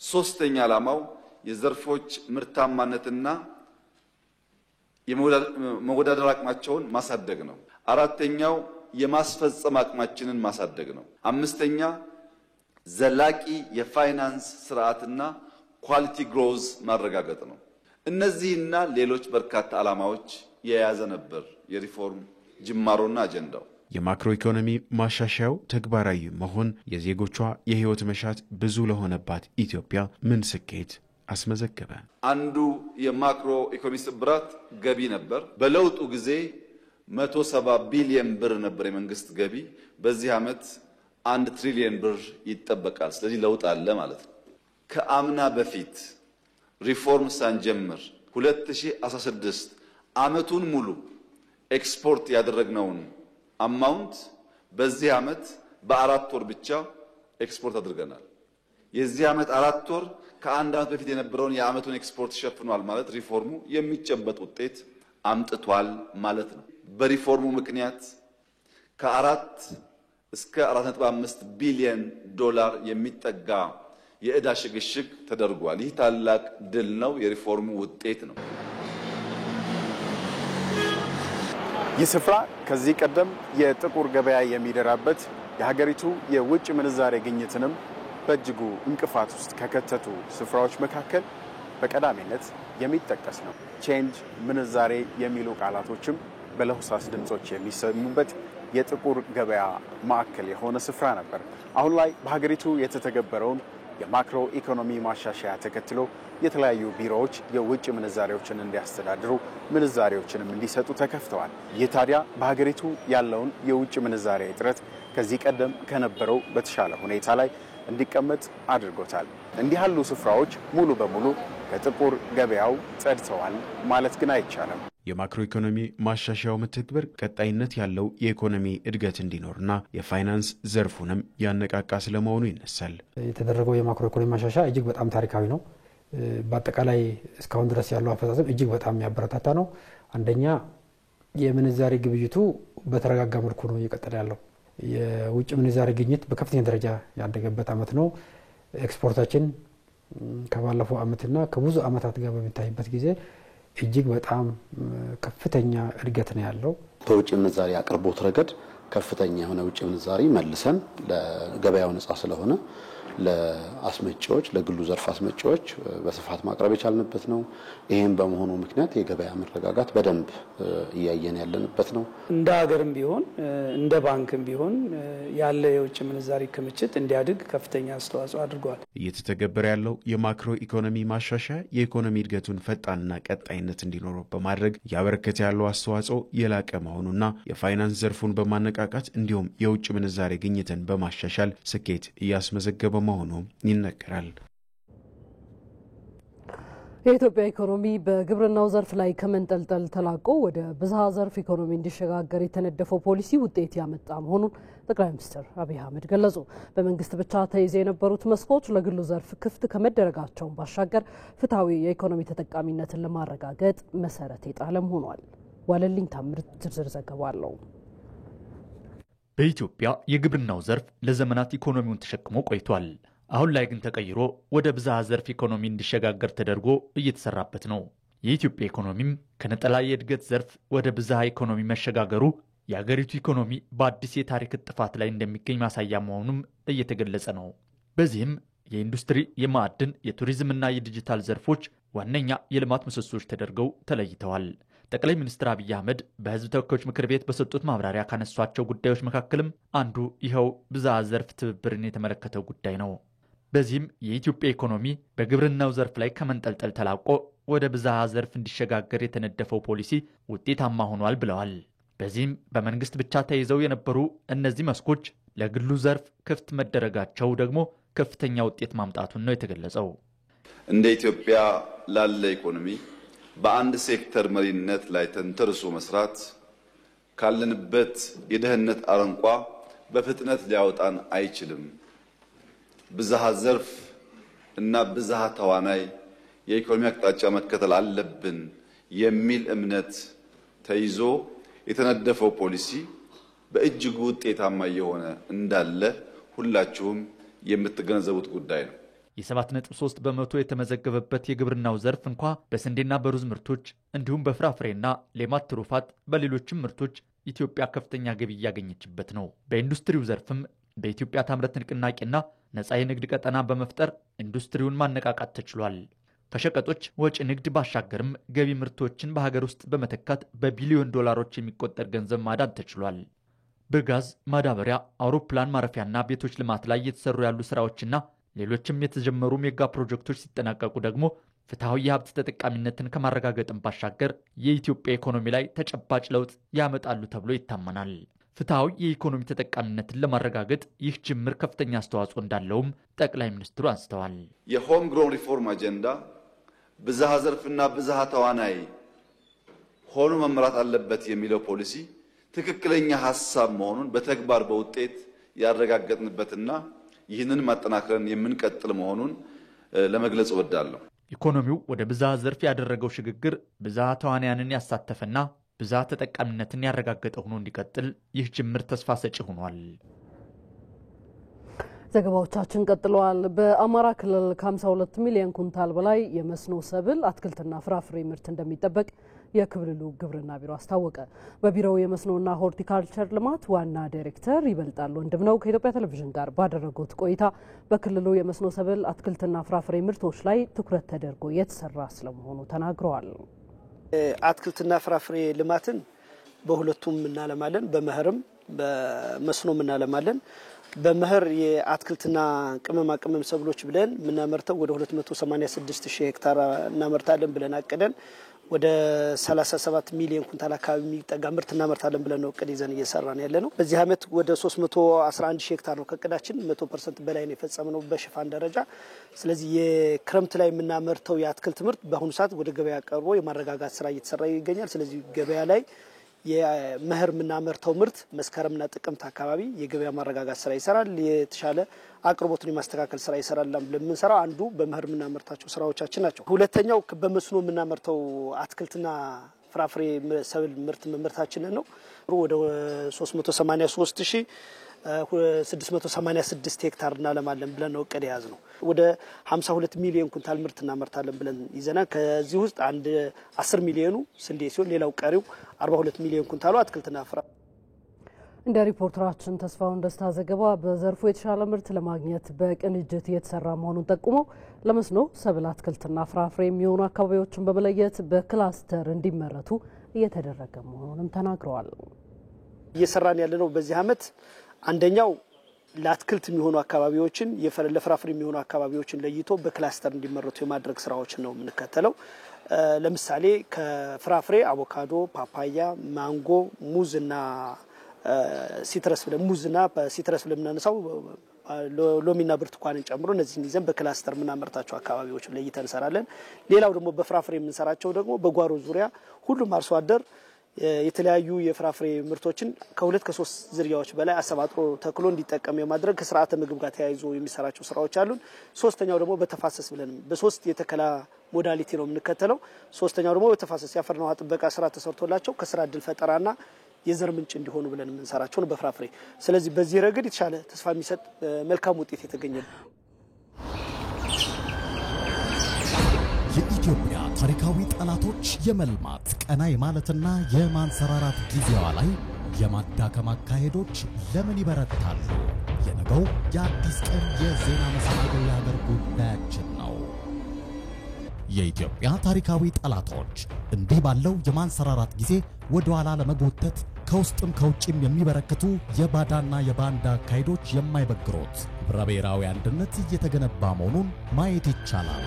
ሶስተኛ ዓላማው የዘርፎች ምርታማነትና የመወዳደር አቅማቸውን ማሳደግ ነው። አራተኛው የማስፈጸም አቅማችንን ማሳደግ ነው። አምስተኛ ዘላቂ የፋይናንስ ስርዓትና ኳሊቲ ግሮዝ ማረጋገጥ ነው። እነዚህና ሌሎች በርካታ ዓላማዎች የያዘ ነበር የሪፎርም ጅማሮና አጀንዳው። የማክሮ ኢኮኖሚ ማሻሻያው ተግባራዊ መሆን የዜጎቿ የህይወት መሻት ብዙ ለሆነባት ኢትዮጵያ ምን ስኬት አስመዘገበ? አንዱ የማክሮ ኢኮኖሚ ስብራት ገቢ ነበር። በለውጡ ጊዜ 170 ቢሊዮን ብር ነበር የመንግስት ገቢ። በዚህ ዓመት 1 ትሪሊዮን ብር ይጠበቃል። ስለዚህ ለውጥ አለ ማለት ነው። ከአምና በፊት ሪፎርም ሳንጀምር 2016 ዓመቱን ሙሉ ኤክስፖርት ያደረግነውን አማውንት በዚህ ዓመት በ4 ወር ብቻ ኤክስፖርት አድርገናል። የዚህ ዓመት 4 ወር ከአንድ ዓመት በፊት የነበረውን የዓመቱን ኤክስፖርት ሸፍኗል ማለት ሪፎርሙ የሚጨበጥ ውጤት አምጥቷል ማለት ነው። በሪፎርሙ ምክንያት ከ4 እስከ 4.5 ቢሊዮን ዶላር የሚጠጋ የዕዳ ሽግሽግ ተደርጓል። ይህ ታላቅ ድል ነው፣ የሪፎርሙ ውጤት ነው። ይህ ስፍራ ከዚህ ቀደም የጥቁር ገበያ የሚደራበት የሀገሪቱ የውጭ ምንዛሬ ግኝትንም በእጅጉ እንቅፋት ውስጥ ከከተቱ ስፍራዎች መካከል በቀዳሚነት የሚጠቀስ ነው። ቼንጅ ምንዛሬ የሚሉ ቃላቶችም በለሆሳስ ድምጾች የሚሰሙበት የጥቁር ገበያ ማዕከል የሆነ ስፍራ ነበር። አሁን ላይ በሀገሪቱ የተተገበረውን የማክሮ ኢኮኖሚ ማሻሻያ ተከትሎ የተለያዩ ቢሮዎች የውጭ ምንዛሬዎችን እንዲያስተዳድሩ ምንዛሬዎችንም እንዲሰጡ ተከፍተዋል። ይህ ታዲያ በሀገሪቱ ያለውን የውጭ ምንዛሬ እጥረት ከዚህ ቀደም ከነበረው በተሻለ ሁኔታ ላይ እንዲቀመጥ አድርጎታል። እንዲህ ያሉ ስፍራዎች ሙሉ በሙሉ ከጥቁር ገበያው ጸድተዋል ማለት ግን አይቻልም። የማክሮ ኢኮኖሚ ማሻሻያው መተግበር ቀጣይነት ያለው የኢኮኖሚ እድገት እንዲኖርና የፋይናንስ ዘርፉንም ያነቃቃ ስለመሆኑ ይነሳል። የተደረገው የማክሮ ኢኮኖሚ ማሻሻያ እጅግ በጣም ታሪካዊ ነው። በአጠቃላይ እስካሁን ድረስ ያለው አፈጻጸም እጅግ በጣም የሚያበረታታ ነው። አንደኛ የምንዛሬ ግብይቱ በተረጋጋ መልኩ ነው እየቀጠለ ያለው። የውጭ ምንዛሬ ግኝት በከፍተኛ ደረጃ ያደገበት ዓመት ነው። ኤክስፖርታችን ከባለፈው ዓመትና ከብዙ ዓመታት ጋር በሚታይበት ጊዜ እጅግ በጣም ከፍተኛ እድገት ነው ያለው። በውጭ ምንዛሬ አቅርቦት ረገድ ከፍተኛ የሆነ ውጭ ምንዛሬ መልሰን ለገበያው ነፃ ስለሆነ ለአስመጪዎች ለግሉ ዘርፍ አስመጪዎች በስፋት ማቅረብ የቻልንበት ነው። ይሄን በመሆኑ ምክንያት የገበያ መረጋጋት በደንብ እያየን ያለንበት ነው። እንደ ሀገርም ቢሆን እንደ ባንክም ቢሆን ያለ የውጭ ምንዛሪ ክምችት እንዲያድግ ከፍተኛ አስተዋጽኦ አድርጓል። እየተተገበረ ያለው የማክሮ ኢኮኖሚ ማሻሻያ የኢኮኖሚ እድገቱን ፈጣንና ቀጣይነት እንዲኖረው በማድረግ ያበረከተ ያለው አስተዋጽኦ የላቀ መሆኑና የፋይናንስ ዘርፉን በማነቃቃት እንዲሁም የውጭ ምንዛሬ ግኝትን በማሻሻል ስኬት እያስመዘገበ መሆኑ ይነገራል። የኢትዮጵያ ኢኮኖሚ በግብርናው ዘርፍ ላይ ከመንጠልጠል ተላቆ ወደ ብዝሃ ዘርፍ ኢኮኖሚ እንዲሸጋገር የተነደፈው ፖሊሲ ውጤት ያመጣ መሆኑን ጠቅላይ ሚኒስትር አብይ አህመድ ገለጹ። በመንግስት ብቻ ተይዘው የነበሩት መስኮች ለግሉ ዘርፍ ክፍት ከመደረጋቸውን ባሻገር ፍትሐዊ የኢኮኖሚ ተጠቃሚነትን ለማረጋገጥ መሰረት የጣለም ሆኗል። ዋለልኝ ታምር ዝርዝር ዘገባ አለው። በኢትዮጵያ የግብርናው ዘርፍ ለዘመናት ኢኮኖሚውን ተሸክሞ ቆይቷል። አሁን ላይ ግን ተቀይሮ ወደ ብዝሃ ዘርፍ ኢኮኖሚ እንዲሸጋገር ተደርጎ እየተሰራበት ነው። የኢትዮጵያ ኢኮኖሚም ከነጠላ የእድገት ዘርፍ ወደ ብዝሃ ኢኮኖሚ መሸጋገሩ የሀገሪቱ ኢኮኖሚ በአዲስ የታሪክ ጥፋት ላይ እንደሚገኝ ማሳያ መሆኑም እየተገለጸ ነው። በዚህም የኢንዱስትሪ፣ የማዕድን፣ የቱሪዝምና የዲጂታል ዘርፎች ዋነኛ የልማት ምሰሶች ተደርገው ተለይተዋል። ጠቅላይ ሚኒስትር አብይ አህመድ በሕዝብ ተወካዮች ምክር ቤት በሰጡት ማብራሪያ ካነሷቸው ጉዳዮች መካከልም አንዱ ይኸው ብዝሃ ዘርፍ ትብብርን የተመለከተው ጉዳይ ነው። በዚህም የኢትዮጵያ ኢኮኖሚ በግብርናው ዘርፍ ላይ ከመንጠልጠል ተላቆ ወደ ብዝሃ ዘርፍ እንዲሸጋገር የተነደፈው ፖሊሲ ውጤታማ ሆኗል ብለዋል። በዚህም በመንግስት ብቻ ተይዘው የነበሩ እነዚህ መስኮች ለግሉ ዘርፍ ክፍት መደረጋቸው ደግሞ ከፍተኛ ውጤት ማምጣቱን ነው የተገለጸው። እንደ ኢትዮጵያ ላለ ኢኮኖሚ በአንድ ሴክተር መሪነት ላይ ተንተርሶ መስራት ካለንበት የደህንነት አረንቋ በፍጥነት ሊያወጣን አይችልም። ብዝሃ ዘርፍ እና ብዝሃ ተዋናይ የኢኮኖሚ አቅጣጫ መከተል አለብን የሚል እምነት ተይዞ የተነደፈው ፖሊሲ በእጅጉ ውጤታማ የሆነ እንዳለ ሁላችሁም የምትገነዘቡት ጉዳይ ነው። የ7.3 በመቶ የተመዘገበበት የግብርናው ዘርፍ እንኳ በስንዴና በሩዝ ምርቶች እንዲሁም በፍራፍሬና ሌማት ትሩፋት በሌሎችም ምርቶች ኢትዮጵያ ከፍተኛ ገቢ እያገኘችበት ነው። በኢንዱስትሪው ዘርፍም በኢትዮጵያ ታምረት ንቅናቄና ነፃ የንግድ ቀጠና በመፍጠር ኢንዱስትሪውን ማነቃቃት ተችሏል። ከሸቀጦች ወጪ ንግድ ባሻገርም ገቢ ምርቶችን በሀገር ውስጥ በመተካት በቢሊዮን ዶላሮች የሚቆጠር ገንዘብ ማዳን ተችሏል። በጋዝ ማዳበሪያ፣ አውሮፕላን ማረፊያና ቤቶች ልማት ላይ የተሰሩ ያሉ ስራዎችና ሌሎችም የተጀመሩ ሜጋ ፕሮጀክቶች ሲጠናቀቁ ደግሞ ፍትሐዊ የሀብት ተጠቃሚነትን ከማረጋገጥም ባሻገር የኢትዮጵያ ኢኮኖሚ ላይ ተጨባጭ ለውጥ ያመጣሉ ተብሎ ይታመናል። ፍትሐዊ የኢኮኖሚ ተጠቃሚነትን ለማረጋገጥ ይህ ጅምር ከፍተኛ አስተዋጽኦ እንዳለውም ጠቅላይ ሚኒስትሩ አንስተዋል። የሆም ግሮን ሪፎርም አጀንዳ ብዝሃ ዘርፍና ብዝሃ ተዋናይ ሆኖ መምራት አለበት የሚለው ፖሊሲ ትክክለኛ ሐሳብ መሆኑን በተግባር በውጤት ያረጋገጥንበትና ይህንን ማጠናከርን የምንቀጥል መሆኑን ለመግለጽ እወዳለሁ። ኢኮኖሚው ወደ ብዝሃ ዘርፍ ያደረገው ሽግግር ብዝሃ ተዋናያንን ያሳተፈና ብዝሃ ተጠቃሚነትን ያረጋገጠ ሆኖ እንዲቀጥል ይህ ጅምር ተስፋ ሰጪ ሆኗል። ዘገባዎቻችን ቀጥለዋል። በአማራ ክልል ከ52 ሚሊዮን ኩንታል በላይ የመስኖ ሰብል፣ አትክልትና ፍራፍሬ ምርት እንደሚጠበቅ የክልሉ ግብርና ቢሮ አስታወቀ። በቢሮው የመስኖና ሆርቲካልቸር ልማት ዋና ዳይሬክተር ይበልጣል ወንድምነው ከኢትዮጵያ ቴሌቪዥን ጋር ባደረጉት ቆይታ በክልሉ የመስኖ ሰብል፣ አትክልትና ፍራፍሬ ምርቶች ላይ ትኩረት ተደርጎ የተሰራ ስለመሆኑ ተናግረዋል። አትክልትና ፍራፍሬ ልማትን በሁለቱም እናለማለን። በመኸርም በመስኖም እናለማለን። በመኸር የአትክልትና ቅመማ ቅመም ሰብሎች ብለን የምናመርተው ወደ 286 ሺህ ሄክታር እናመርታለን ብለን አቅደን ወደ 37 ሚሊዮን ኩንታል አካባቢ የሚጠጋ ምርት እናመርታለን ብለን ነው እቅድ ይዘን እየሰራን ያለ ነው። በዚህ ዓመት ወደ 311 ሺህ ሄክታር ነው ከእቅዳችን 100% በላይ ነው የፈጸምነው በሽፋን ደረጃ። ስለዚህ የክረምት ላይ የምናመርተው የአትክልት ምርት በአሁኑ ሰዓት ወደ ገበያ ቀርቦ የማረጋጋት ስራ እየተሰራ ይገኛል። ስለዚህ ገበያ ላይ የመኸር የምናመርተው ምርት መስከረምና ጥቅምት አካባቢ የገበያ ማረጋጋት ስራ ይሰራል። የተሻለ አቅርቦትን የማስተካከል ስራ ይሰራል ብለን የምንሰራው አንዱ በመኸር የምናመርታቸው ስራዎቻችን ናቸው። ሁለተኛው በመስኖ የምናመርተው አትክልትና ፍራፍሬ ሰብል ምርታችንን ነው። ወደ 383686 ሄክታር እናለማለን ብለን ነው እቅድ የያዝ ነው። ወደ 52 ሚሊዮን ኩንታል ምርት እናመርታለን ብለን ይዘናል። ከዚህ ውስጥ 10 ሚሊዮኑ ስንዴ ሲሆን ሌላው ቀሪው 42 ሚሊዮን ኩንታሉ አትክልትና ፍራፍሬ። እንደ ሪፖርተራችን ተስፋውን ደስታ ዘገባ በዘርፉ የተሻለ ምርት ለማግኘት በቅንጅት እየተሰራ መሆኑን ጠቁመው ለመስኖ ሰብል፣ አትክልትና ፍራፍሬ የሚሆኑ አካባቢዎችን በመለየት በክላስተር እንዲመረቱ እየተደረገ መሆኑንም ተናግረዋል። እየሰራን ያለነው በዚህ ዓመት አንደኛው ለአትክልት የሚሆኑ አካባቢዎችን ለፍራፍሬ የሚሆኑ አካባቢዎችን ለይቶ በክላስተር እንዲመረቱ የማድረግ ስራዎችን ነው የምንከተለው። ለምሳሌ ከፍራፍሬ አቮካዶ፣ ፓፓያ፣ ማንጎ፣ ሙዝና ሲትረስ ብለን ሙዝና ሲትረስ ብለን የምናነሳው ሎሚና ብርቱካንን ጨምሮ እነዚህን ይዘን በክላስተር ምናመርታቸው አካባቢዎች ለይተን እንሰራለን። ሌላው ደግሞ በፍራፍሬ የምንሰራቸው ደግሞ በጓሮ ዙሪያ ሁሉም አርሶ አደር የተለያዩ የፍራፍሬ ምርቶችን ከ2 ከ3 ዝርያዎች በላይ አሰባጥሮ ተክሎ እንዲጠቀም የማድረግ ከስርዓተ ምግብ ጋር ተያይዞ የሚሰራቸው ስራዎች አሉን። ሶስተኛው ደግሞ በተፋሰስ ብለን በሶስት የተከላ ሞዳሊቲ ነው የምንከተለው። ሶስተኛው ደግሞ በተፋሰስ ያፈርና ውሃ ጥበቃ ስራ ተሰርቶላቸው ከስራ እድል ፈጠራና የዘር ምንጭ እንዲሆኑ ብለን የምንሰራቸው ነው በፍራፍሬ። ስለዚህ በዚህ ረገድ የተሻለ ተስፋ የሚሰጥ መልካም ውጤት የተገኘ ነው። የኢትዮጵያ ታሪካዊ ጠላቶች የመልማት ቀና የማለትና የማንሰራራት ጊዜዋ ላይ የማዳከም አካሄዶች ለምን ይበረታሉ? የነገው የአዲስ ቀን የዜና መሰናዶ የሀገር ጉዳያችን ነው። የኢትዮጵያ ታሪካዊ ጠላቶች እንዲህ ባለው የማንሰራራት ጊዜ ወደ ኋላ ለመጎተት ከውስጥም ከውጭም የሚበረከቱ የባዳና የባንዳ አካሄዶች የማይበግሩት ህብረ ብሔራዊ አንድነት እየተገነባ መሆኑን ማየት ይቻላል።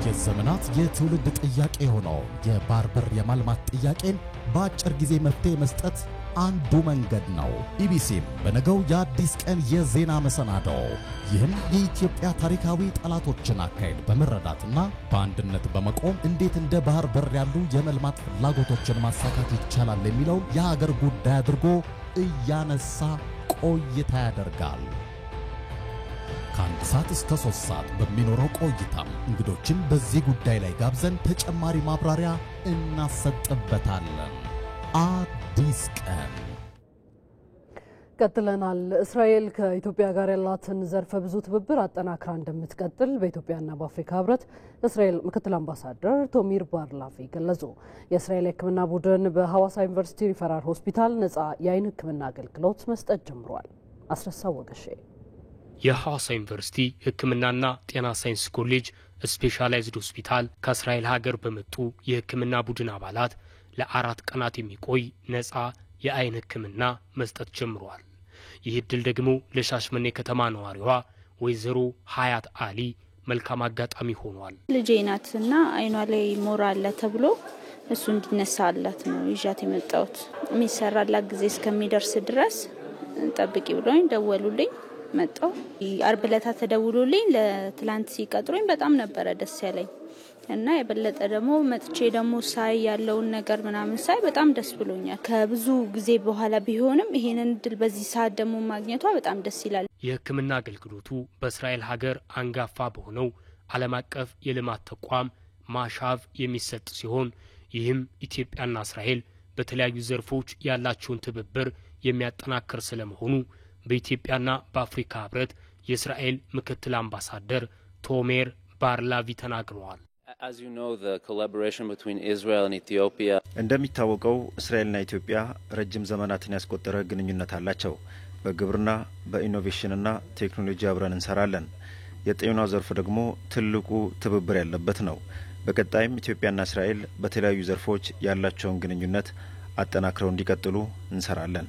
የዘመናት የትውልድ ጥያቄ የሆነው የባህር በር የማልማት ጥያቄን በአጭር ጊዜ መፍትሄ መስጠት አንዱ መንገድ ነው። ኢቢሲም በነገው የአዲስ ቀን የዜና መሰናዶ ይህን የኢትዮጵያ ታሪካዊ ጠላቶችን አካሄድ በመረዳትና በአንድነት በመቆም እንዴት እንደ ባህር በር ያሉ የመልማት ፍላጎቶችን ማሳካት ይቻላል የሚለው የሀገር ጉዳይ አድርጎ እያነሳ ቆይታ ያደርጋል። ከአንድ ሰዓት እስከ 3 ሰዓት በሚኖረው ቆይታም እንግዶችን በዚህ ጉዳይ ላይ ጋብዘን ተጨማሪ ማብራሪያ እናሰጥበታለን። አዲስ ቀን ቀጥለናል። እስራኤል ከኢትዮጵያ ጋር ያላትን ዘርፈ ብዙ ትብብር አጠናክራ እንደምትቀጥል በኢትዮጵያና በአፍሪካ ህብረት እስራኤል ምክትል አምባሳደር ቶሚር ባርላቪ ገለጹ። የእስራኤል ሕክምና ቡድን በሐዋሳ ዩኒቨርሲቲ ሪፈራል ሆስፒታል ነፃ የአይን ሕክምና አገልግሎት መስጠት ጀምሯል። አስረሳው ወገሼ የሐዋሳ ዩኒቨርሲቲ ሕክምናና ጤና ሳይንስ ኮሌጅ ስፔሻላይዝድ ሆስፒታል ከእስራኤል ሀገር በመጡ የሕክምና ቡድን አባላት ለ4 ቀናት የሚቆይ ነፃ የአይን ሕክምና መስጠት ጀምሯል። ይህ እድል ደግሞ ለሻሸመኔ ከተማ ነዋሪዋ ወይዘሮ ሀያት አሊ መልካም አጋጣሚ ሆኗል። ልጄ ናትና አይኗ ላይ ሞራ አለ ተብሎ እሱ እንዲነሳላት ነው ይዣት የመጣሁት። የሚሰራላት ጊዜ እስከሚደርስ ድረስ ጠብቂ ብሎኝ ደወሉልኝ። መጣሁ። አርብ ዕለት ተደውሎልኝ ለትላንት ሲቀጥሩኝ በጣም ነበረ ደስ ያለኝ እና የበለጠ ደግሞ መጥቼ ደግሞ ሳይ ያለውን ነገር ምናምን ሳይ በጣም ደስ ብሎኛል። ከብዙ ጊዜ በኋላ ቢሆንም ይሄንን እድል በዚህ ሰዓት ደግሞ ማግኘቷ በጣም ደስ ይላል። የሕክምና አገልግሎቱ በእስራኤል ሀገር አንጋፋ በሆነው ዓለም አቀፍ የልማት ተቋም ማሻቭ የሚሰጥ ሲሆን ይህም ኢትዮጵያና እስራኤል በተለያዩ ዘርፎች ያላቸውን ትብብር የሚያጠናክር ስለመሆኑ በኢትዮጵያና በአፍሪካ ህብረት የእስራኤል ምክትል አምባሳደር ቶሜር ባርላቪ ተናግረዋል። እንደሚታወቀው እስራኤልና ኢትዮጵያ ረጅም ዘመናትን ያስቆጠረ ግንኙነት አላቸው። በግብርና በኢኖቬሽንና ቴክኖሎጂ አብረን እንሰራለን። የጤና ዘርፍ ደግሞ ትልቁ ትብብር ያለበት ነው። በቀጣይም ኢትዮጵያና እስራኤል በተለያዩ ዘርፎች ያላቸውን ግንኙነት አጠናክረው እንዲቀጥሉ እንሰራለን።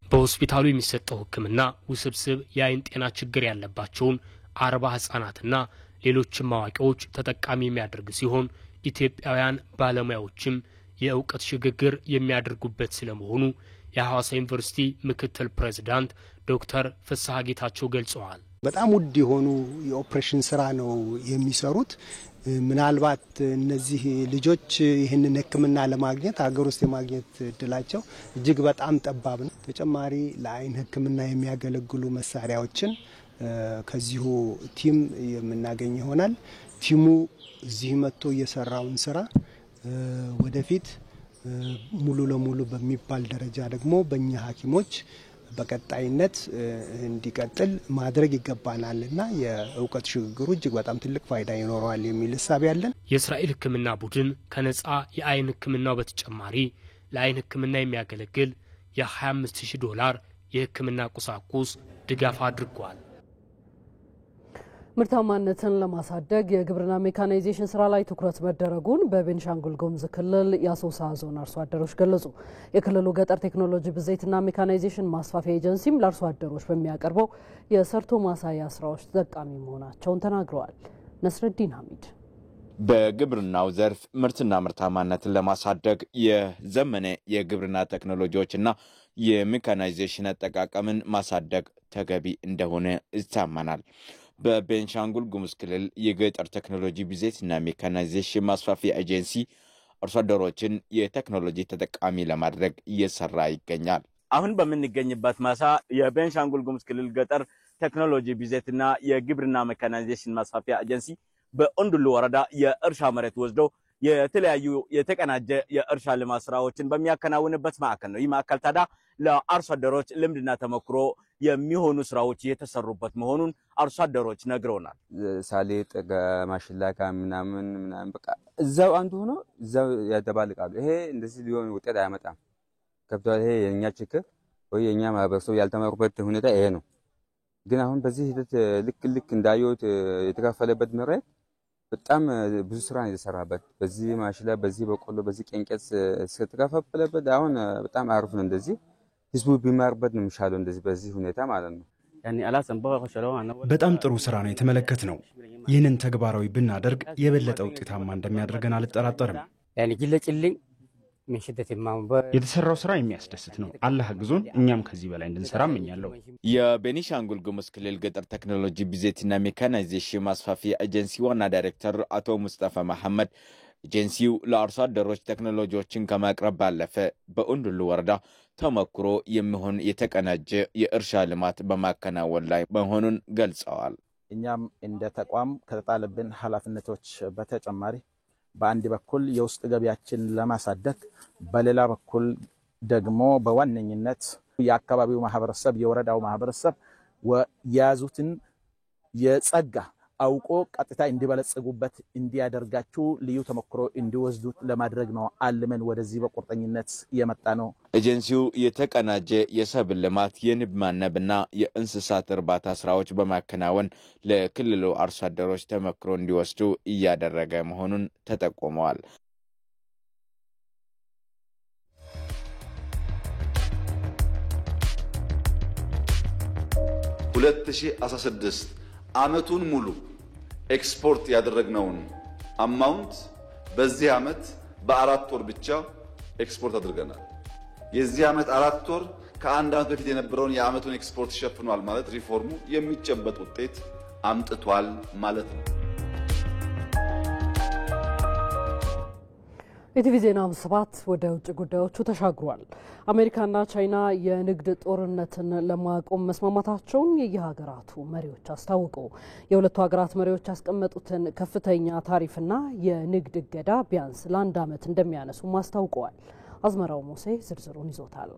በሆስፒታሉ የሚሰጠው ሕክምና ውስብስብ የአይን ጤና ችግር ያለባቸውን 40 ህጻናትና ሌሎችም አዋቂዎች ተጠቃሚ የሚያደርግ ሲሆን ኢትዮጵያውያን ባለሙያዎችም የእውቀት ሽግግር የሚያደርጉበት ስለመሆኑ የሐዋሳ ዩኒቨርሲቲ ምክትል ፕሬዝዳንት ዶክተር ፍስሐ ጌታቸው ገልጸዋል። በጣም ውድ የሆኑ የኦፕሬሽን ስራ ነው የሚሰሩት። ምናልባት እነዚህ ልጆች ይህንን ሕክምና ለማግኘት ሀገር ውስጥ የማግኘት እድላቸው እጅግ በጣም ጠባብ ነው። ተጨማሪ ለአይን ሕክምና የሚያገለግሉ መሳሪያዎችን ከዚሁ ቲም የምናገኝ ይሆናል። ቲሙ እዚህ መጥቶ እየሰራውን ስራ ወደፊት ሙሉ ለሙሉ በሚባል ደረጃ ደግሞ በእኛ ሐኪሞች በቀጣይነት እንዲቀጥል ማድረግ ይገባናልና የእውቀት ሽግግሩ እጅግ በጣም ትልቅ ፋይዳ ይኖረዋል የሚል ሐሳብ ያለን። የእስራኤል ሕክምና ቡድን ከነፃ የአይን ሕክምናው በተጨማሪ ለአይን ሕክምና የሚያገለግል $25,000 የሕክምና ቁሳቁስ ድጋፍ አድርጓል። ምርታማነትን ለማሳደግ የግብርና ሜካናይዜሽን ስራ ላይ ትኩረት መደረጉን በቤንሻንጉል ጉሙዝ ክልል የአሶሳ ዞን አርሶ አደሮች ገለጹ። የክልሉ ገጠር ቴክኖሎጂ ብዜትና ሜካናይዜሽን ማስፋፊያ ኤጀንሲም ለአርሶ አደሮች በሚያቀርበው የሰርቶ ማሳያ ስራዎች ተጠቃሚ መሆናቸውን ተናግረዋል። ነስረዲን ሐሚድ በግብርናው ዘርፍ ምርትና ምርታማነትን ለማሳደግ የዘመነ የግብርና ቴክኖሎጂዎችና የሜካናይዜሽን አጠቃቀምን ማሳደግ ተገቢ እንደሆነ ይታመናል። በቤንሻንጉል ጉሙዝ ክልል የገጠር ቴክኖሎጂ ብዜትና ሜካናይዜሽን ማስፋፊያ ኤጀንሲ አርሶ አደሮችን የቴክኖሎጂ ተጠቃሚ ለማድረግ እየሰራ ይገኛል። አሁን በምንገኝበት ማሳ የቤንሻንጉል ጉሙዝ ክልል ገጠር ቴክኖሎጂ ብዜትና የግብርና ሜካናይዜሽን ማስፋፊያ ኤጀንሲ በኦንዱሉ ወረዳ የእርሻ መሬት ወስዶ የተለያዩ የተቀናጀ የእርሻ ልማት ስራዎችን በሚያከናውንበት ማዕከል ነው። ይህ ማዕከል ታዲያ ለአርሶ አደሮች ልምድና ተሞክሮ የሚሆኑ ስራዎች እየተሰሩበት መሆኑን አርሶ አደሮች ነግረውናል። ሳሊጥ ማሽላ ምናምን በቃ እዛው አንዱ ሆኖ እዛው ያደባልቃሉ። ይሄ እንደዚህ ሊሆን ውጤት አያመጣም። ከብቷል። ይሄ የኛ ችግር ወይ የኛ ማህበረሰብ ያልተማሩበት ሁኔታ ይሄ ነው። ግን አሁን በዚህ ሂደት ልክ እንዳዩት የተካፈለበት መሬት በጣም ብዙ ስራ ነው የተሰራበት። በዚህ ማሽላ፣ በዚህ በቆሎ፣ በዚህ ቄንቄት ስለተካፈለበት አሁን በጣም አሪፍ ነው። እንደዚህ ህዝቡ ቢማርበት ነው የሚሻለው እንደዚህ በዚህ ሁኔታ ማለት ነው። በጣም ጥሩ ስራ ነው የተመለከት ነው። ይህንን ተግባራዊ ብናደርግ የበለጠ ውጤታማ እንደሚያደርገን አልጠራጠርም። የተሰራው ስራ የሚያስደስት ነው። አላህ ግዞን እኛም ከዚህ በላይ እንድንሰራ እመኛለሁ። የቤኒሻንጉል ጉሙዝ ክልል ገጠር ቴክኖሎጂ ብዜትና ሜካናይዜሽን ማስፋፊያ ኤጀንሲ ዋና ዳይሬክተር አቶ ሙስጠፋ መሐመድ ኤጀንሲው ለአርሶ አደሮች ቴክኖሎጂዎችን ከማቅረብ ባለፈ በኦንዱሉ ወረዳ ተሞክሮ የሚሆን የተቀናጀ የእርሻ ልማት በማከናወን ላይ መሆኑን ገልጸዋል። እኛም እንደ ተቋም ከተጣለብን ኃላፊነቶች በተጨማሪ በአንድ በኩል የውስጥ ገቢያችን ለማሳደግ በሌላ በኩል ደግሞ በዋነኝነት የአካባቢው ማህበረሰብ የወረዳው ማህበረሰብ የያዙትን የጸጋ አውቆ ቀጥታ እንዲበለጽጉበት እንዲያደርጋችሁ ልዩ ተሞክሮ እንዲወስዱት ለማድረግ ነው አልመን ወደዚህ በቁርጠኝነት የመጣ ነው። ኤጀንሲው የተቀናጀ የሰብል ልማት፣ የንብ ማነብና የእንስሳት እርባታ ስራዎች በማከናወን ለክልሉ አርሶ አደሮች ተሞክሮ እንዲወስዱ እያደረገ መሆኑን ተጠቁመዋል። 2016 አመቱን ሙሉ ኤክስፖርት ያደረግነውን አማውንት በዚህ አመት በ4 ወር ብቻ ኤክስፖርት አድርገናል። የዚህ አመት 4 ወር ከአንድ አመት በፊት የነበረውን የአመቱን ኤክስፖርት ሸፍኗል ማለት ሪፎርሙ የሚጨበጥ ውጤት አምጥቷል ማለት ነው። ኢቲቪ ዜና 7 ወደ ውጭ ጉዳዮቹ ተሻግሯል። አሜሪካና ቻይና የንግድ ጦርነትን ለማቆም መስማማታቸውን የየሀገራቱ መሪዎች አስታወቁ። የሁለቱ ሀገራት መሪዎች ያስቀመጡትን ከፍተኛ ታሪፍና የንግድ እገዳ ቢያንስ ለ1 ዓመት እንደሚያነሱም አስታውቀዋል። አዝመራው ሙሴ ዝርዝሩን ይዞታል።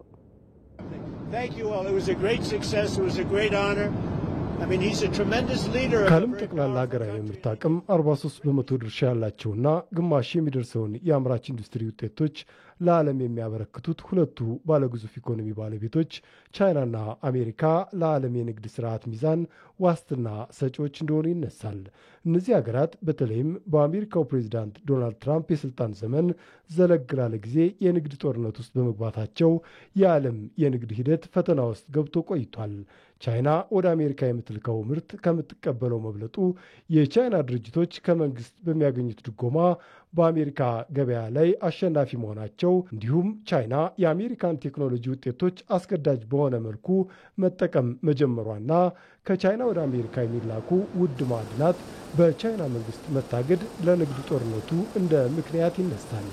ከዓለም ጠቅላላ ሀገራዊ ምርት አቅም 43 በመቶ ድርሻ ያላቸውና ግማሽ የሚደርሰውን የአምራች ኢንዱስትሪ ውጤቶች ለዓለም የሚያበረክቱት ሁለቱ ባለግዙፍ ኢኮኖሚ ባለቤቶች ቻይናና አሜሪካ ለዓለም የንግድ ስርዓት ሚዛን ዋስትና ሰጪዎች እንደሆኑ ይነሳል። እነዚህ ሀገራት በተለይም በአሜሪካው ፕሬዚዳንት ዶናልድ ትራምፕ የስልጣን ዘመን ዘለግ ላለ ጊዜ የንግድ ጦርነት ውስጥ በመግባታቸው የዓለም የንግድ ሂደት ፈተና ውስጥ ገብቶ ቆይቷል። ቻይና ወደ አሜሪካ የምትልከው ምርት ከምትቀበለው መብለጡ የቻይና ድርጅቶች ከመንግስት በሚያገኙት ድጎማ በአሜሪካ ገበያ ላይ አሸናፊ መሆናቸው እንዲሁም ቻይና የአሜሪካን ቴክኖሎጂ ውጤቶች አስገዳጅ በሆነ መልኩ መጠቀም መጀመሯና ከቻይና ወደ አሜሪካ የሚላኩ ውድ ማዕድናት በቻይና መንግስት መታገድ ለንግድ ጦርነቱ እንደ ምክንያት ይነሳል።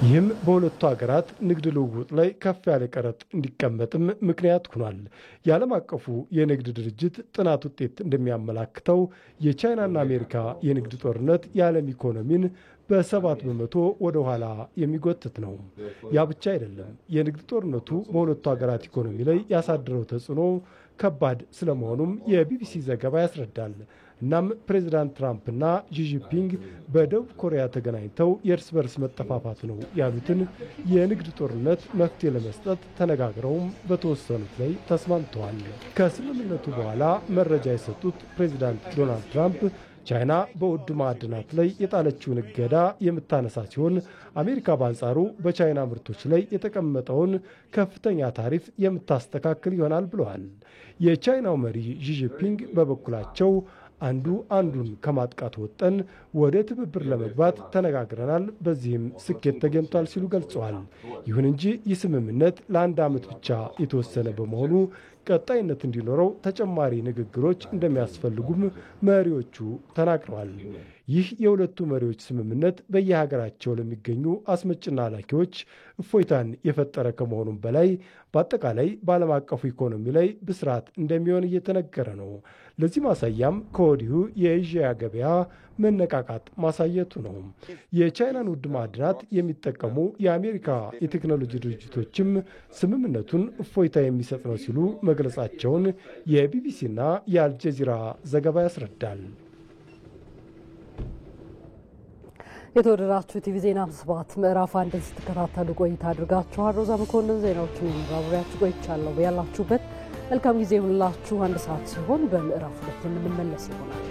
ይህም በሁለቱ ሀገራት ንግድ ልውውጥ ላይ ከፍ ያለ ቀረጥ እንዲቀመጥም ምክንያት ሆኗል። የዓለም አቀፉ የንግድ ድርጅት ጥናት ውጤት እንደሚያመላክተው የቻይናና አሜሪካ የንግድ ጦርነት የዓለም ኢኮኖሚን በ7 በመቶ ወደ ኋላ የሚጎትት ነው። ያ ብቻ አይደለም። የንግድ ጦርነቱ በሁለቱ ሀገራት ኢኮኖሚ ላይ ያሳደረው ተጽዕኖ ከባድ ስለመሆኑም የቢቢሲ ዘገባ ያስረዳል። እናም ፕሬዚዳንት ትራምፕና ዢጂፒንግ በደቡብ ኮሪያ ተገናኝተው የእርስ በርስ መጠፋፋት ነው ያሉትን የንግድ ጦርነት መፍትሄ ለመስጠት ተነጋግረውም በተወሰኑት ላይ ተስማምተዋል። ከስምምነቱ በኋላ መረጃ የሰጡት ፕሬዚዳንት ዶናልድ ትራምፕ ቻይና በውድ ማዕድናት ላይ የጣለችውን እገዳ የምታነሳ ሲሆን አሜሪካ በአንጻሩ በቻይና ምርቶች ላይ የተቀመጠውን ከፍተኛ ታሪፍ የምታስተካክል ይሆናል ብለዋል። የቻይናው መሪ ዢ ጂንፒንግ በበኩላቸው አንዱ አንዱን ከማጥቃት ወጠን ወደ ትብብር ለመግባት ተነጋግረናል፣ በዚህም ስኬት ተገኝቷል ሲሉ ገልጸዋል። ይሁን እንጂ ይህ ስምምነት ለአንድ ዓመት ብቻ የተወሰነ በመሆኑ ቀጣይነት እንዲኖረው ተጨማሪ ንግግሮች እንደሚያስፈልጉም መሪዎቹ ተናግረዋል። ይህ የሁለቱ መሪዎች ስምምነት በየሀገራቸው ለሚገኙ አስመጭና ላኪዎች እፎይታን የፈጠረ ከመሆኑም በላይ በአጠቃላይ በዓለም አቀፉ ኢኮኖሚ ላይ ብስራት እንደሚሆን እየተነገረ ነው። ለዚህ ማሳያም ከወዲሁ የኤዥያ ገበያ መነቃቃት ማሳየቱ ነው። የቻይናን ውድ ማዕድናት የሚጠቀሙ የአሜሪካ የቴክኖሎጂ ድርጅቶችም ስምምነቱን እፎይታ የሚሰጥ ነው ሲሉ መግለጻቸውን የቢቢሲና የአልጀዚራ ዘገባ ያስረዳል። የተወደዳችሁ ቲቪ ዜና ስባት ምዕራፍ አንድን ስትከታተሉ ቆይታ አድርጋችኋል። ሮዛ መኮንን ዜናዎችን የሚራብሪያችሁ ቆይቻለሁ። ያላችሁበት መልካም ጊዜ ይሁንላችሁ። 1 ሰዓት ሲሆን በምዕራፍ 2 የምንመለስ ይሆናል።